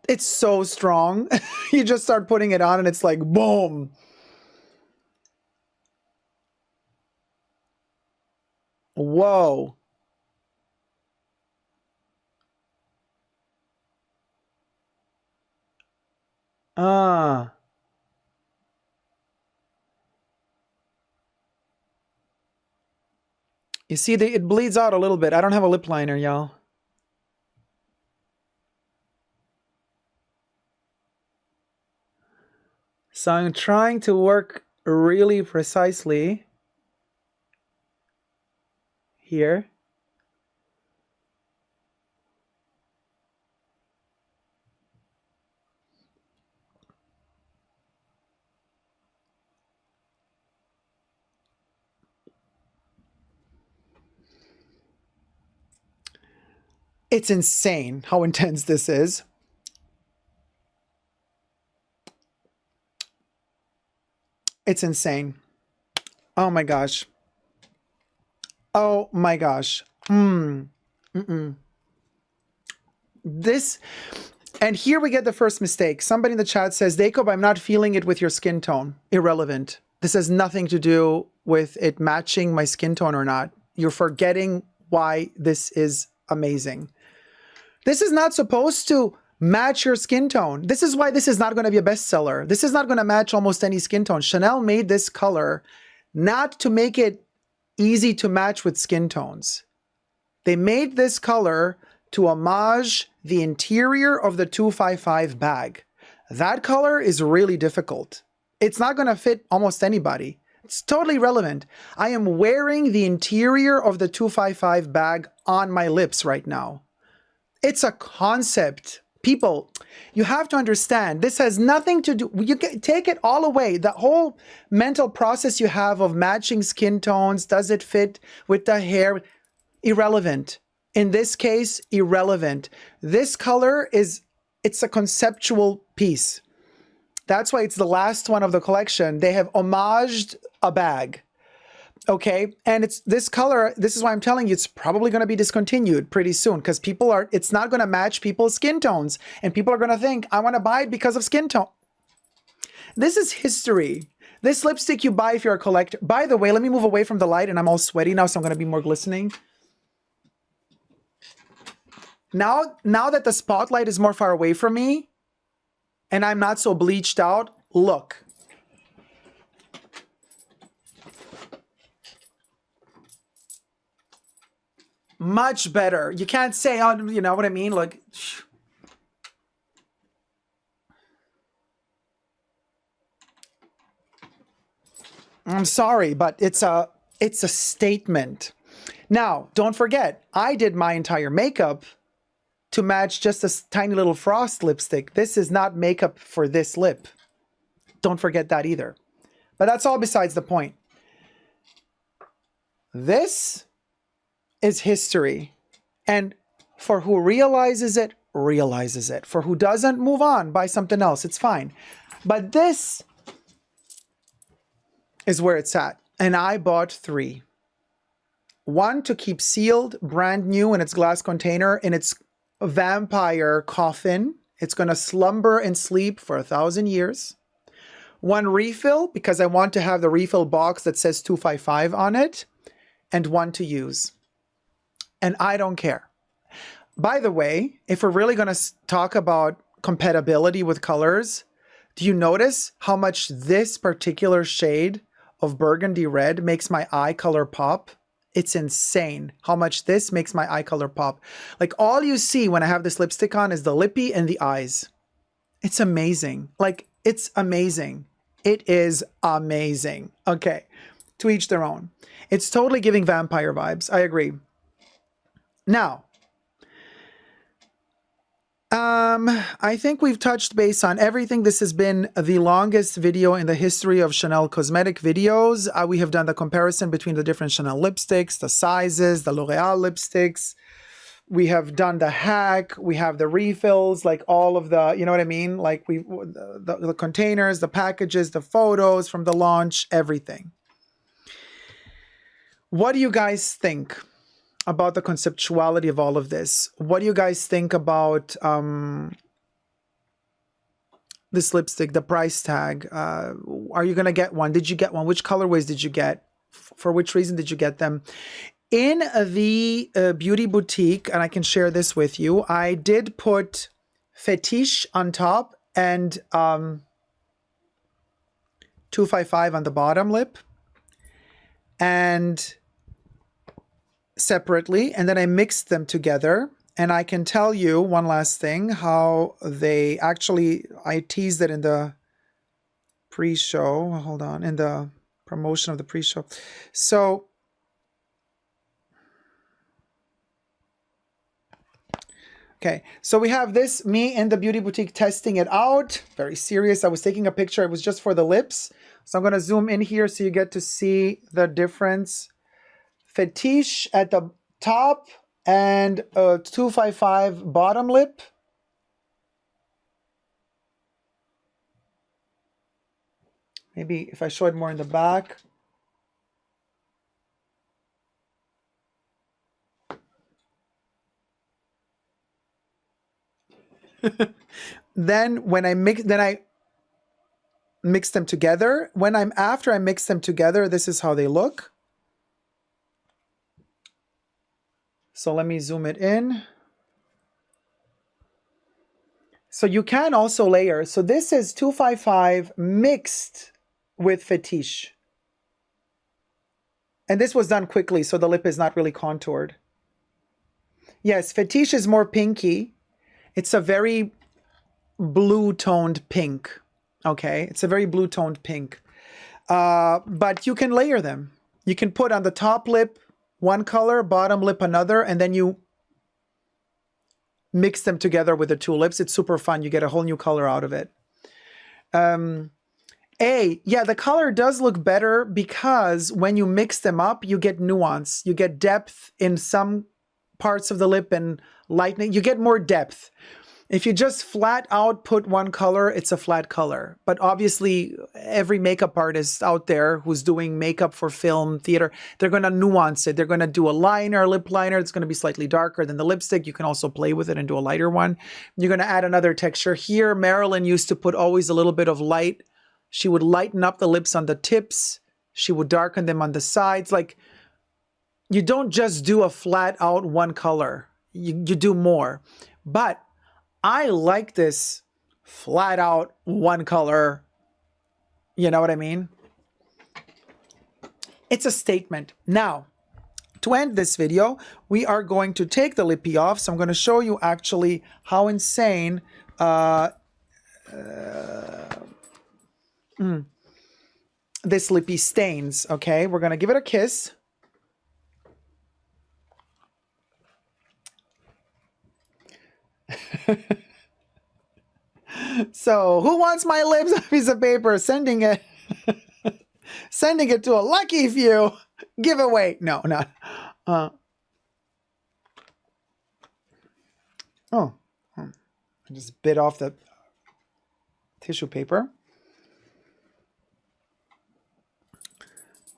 Speaker 1: It's so strong. You just start putting it on and it's like, boom. Whoa. Ah. You see, it bleeds out a little bit. I don't have a lip liner, y'all. So I'm trying to work really precisely here. It's insane how intense this is. It's insane. Oh my gosh. Oh my gosh. This, and here we get the first mistake. Somebody in the chat says, Dacob, I'm not feeling it with your skin tone. Irrelevant. This has nothing to do with it matching my skin tone or not. You're forgetting why this is amazing. This is not supposed to match your skin tone. This is why this is not going to be a bestseller. This is not going to match almost any skin tone. Chanel made this color not to make it easy to match with skin tones. They made this color to homage the interior of the 255 bag. That color is really difficult. It's not going to fit almost anybody. It's totally relevant. I am wearing the interior of the 255 bag on my lips right now. It's a concept. People, you have to understand, this has nothing to do, you take it all away. The whole mental process you have of matching skin tones, does it fit with the hair? Irrelevant. In this case, irrelevant. This color it's a conceptual piece. That's why it's the last one of the collection. They have homaged a bag. Okay, and it's this color, this is why I'm telling you, it's probably going to be discontinued pretty soon because it's not going to match people's skin tones. And people are going to think, I want to buy it because of skin tone. This is history. This lipstick you buy if you're a collector. By the way, let me move away from the light and I'm all sweaty now, so I'm going to be more glistening. Now that the spotlight is more far away from me and I'm not so bleached out, look. Much better. You can't say, oh, you know what I mean? Like, I'm sorry, but it's a statement. Now, don't forget, I did my entire makeup to match just a tiny little frost lipstick. This is not makeup for this lip. Don't forget that either. But that's all besides the point. This is history. And for who realizes it, realizes it. For who doesn't, move on, buy something else. It's fine. But this is where it's at. And I bought 3. One to keep sealed, brand new in its glass container, in its vampire coffin. It's going to slumber and sleep for 1,000 years. One refill, because I want to have the refill box that says 255 on it. And one to use. And I don't care. By the way, if we're really going to talk about compatibility with colors, do you notice how much this particular shade of burgundy red makes my eye color pop? It's insane how much this makes my eye color pop. Like, all you see when I have this lipstick on is the lippy and the eyes. It's amazing. Like, it's amazing. It is amazing. Okay, to each their own. It's totally giving vampire vibes. I agree. Now, I think we've touched base on everything. This has been the longest video in the history of Chanel cosmetic videos. We have done the comparison between the different Chanel lipsticks, the sizes, the L'Oreal lipsticks. We have done the hack. We have the refills, like all of the, you know what I mean? Like the containers, the packages, the photos from the launch, everything. What do you guys think about the conceptuality of all of this? What do you guys think about this lipstick, the price tag? Are you going to get one? Did you get one? Which colorways did you get? For which reason did you get them? In the beauty boutique, and I can share this with you, I did put Fetiche on top and 255 on the bottom lip, and separately, and then I mixed them together. And I can tell you one last thing, how they actually, I teased it in the pre-show, hold on, in the promotion of the pre-show. So okay, so we have this, me in the beauty boutique testing it out. Very serious. I was taking a picture. It was just for the lips. So I'm going to zoom in here so you get to see the difference. Fetiche at the top and a 255 bottom lip. Maybe if I show it more in the back. Then I mix them together. After I mix them together, this is how they look. So let me zoom it in. So you can also layer. So this is 255 mixed with Fetiche. And this was done quickly, so the lip is not really contoured. Yes, Fetiche is more pinky. It's a very blue-toned pink. Okay, it's a very blue-toned pink. But you can layer them. You can put on the top lip one color, bottom lip another, and then you mix them together with the two lips. It's super fun. You get a whole new color out of it. Yeah, the color does look better because when you mix them up, you get nuance. You get depth in some parts of the lip and lightening. You get more depth. If you just flat out put one color, it's a flat color. But obviously, every makeup artist out there who's doing makeup for film, theater, they're going to nuance it. They're going to do a liner, lip liner. It's going to be slightly darker than the lipstick. You can also play with it and do a lighter one. You're going to add another texture. Here, Marilyn used to put always a little bit of light. She would lighten up the lips on the tips. She would darken them on the sides. Like, you don't just do a flat out one color. You do more. But I like this flat out one color. You know what I mean? It's a statement. Now, to end this video, we are going to take the lippy off. So I'm going to show you actually how insane this lippy stains. Okay, we're going to give it a kiss. So, who wants my lips on a piece of paper? Sending it to a lucky few. Giveaway. No, not. I just bit off the tissue paper.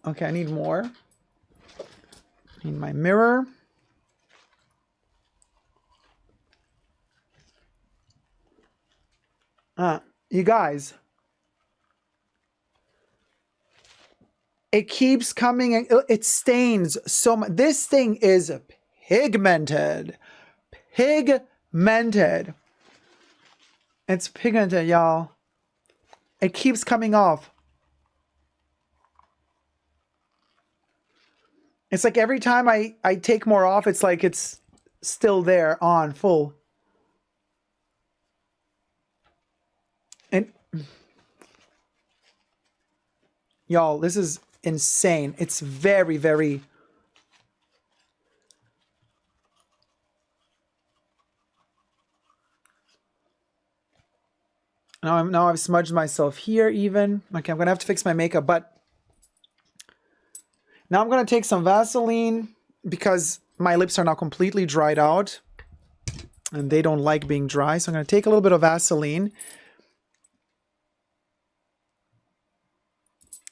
Speaker 1: Okay, I need more. I need my mirror. You guys, it keeps coming and it stains so much. This thing is pigmented. Pigmented. It's pigmented, y'all. It keeps coming off. It's like every time I take more off, it's like it's still there on full. And y'all, this is insane. It's very, very... Now I've smudged myself here even. Okay, I'm going to have to fix my makeup, but now I'm going to take some Vaseline because my lips are now completely dried out and they don't like being dry. So I'm going to take a little bit of Vaseline.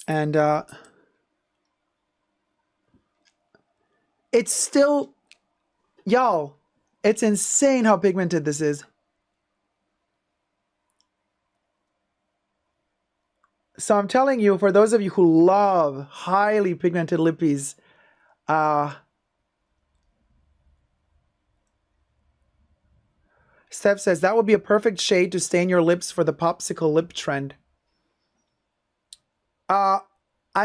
Speaker 1: And it's still, y'all, it's insane how pigmented this is. So I'm telling you, for those of you who love highly pigmented lippies, Steph says, that would be a perfect shade to stain your lips for the popsicle lip trend. I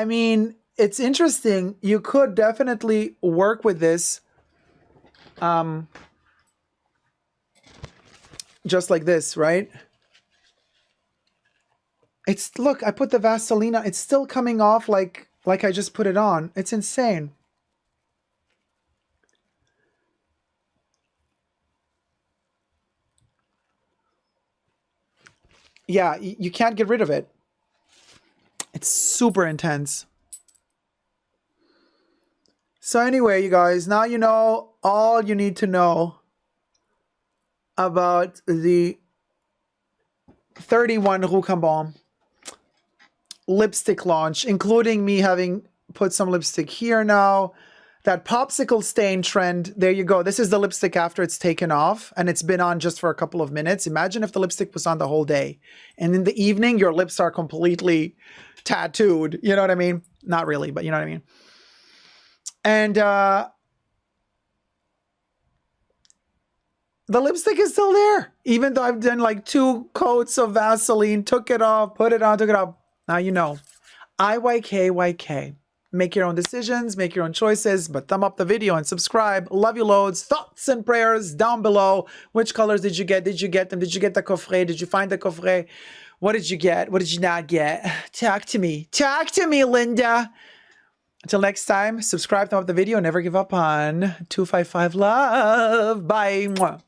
Speaker 1: mean, it's interesting. You could definitely work with this. Just like this, right? It's, look, I put the Vaseline on. It's still coming off like I just put it on. It's insane. Yeah, you can't get rid of it. It's super intense. So anyway, you guys, now you know all you need to know about the 31 Rouge Cambon lipstick launch, including me having put some lipstick here now. That popsicle stain trend, there you go. This is the lipstick after it's taken off and it's been on just for a couple of minutes. Imagine if the lipstick was on the whole day. And in the evening, your lips are completely tattooed. You know what I mean? Not really, but you know what I mean? And the lipstick is still there. Even though I've done like 2 coats of Vaseline, took it off, put it on, took it off. Now you know. IYK. Make your own decisions, make your own choices, but thumb up the video and subscribe. Love you loads. Thoughts and prayers down below. Which colors did you get? Did you get them? Did you get the Coffret? Did you find the Coffret? What did you get? What did you not get? Talk to me. Talk to me, Linda. Until next time, subscribe, thumb up the video, and never give up on 255 love. Bye. Mwah.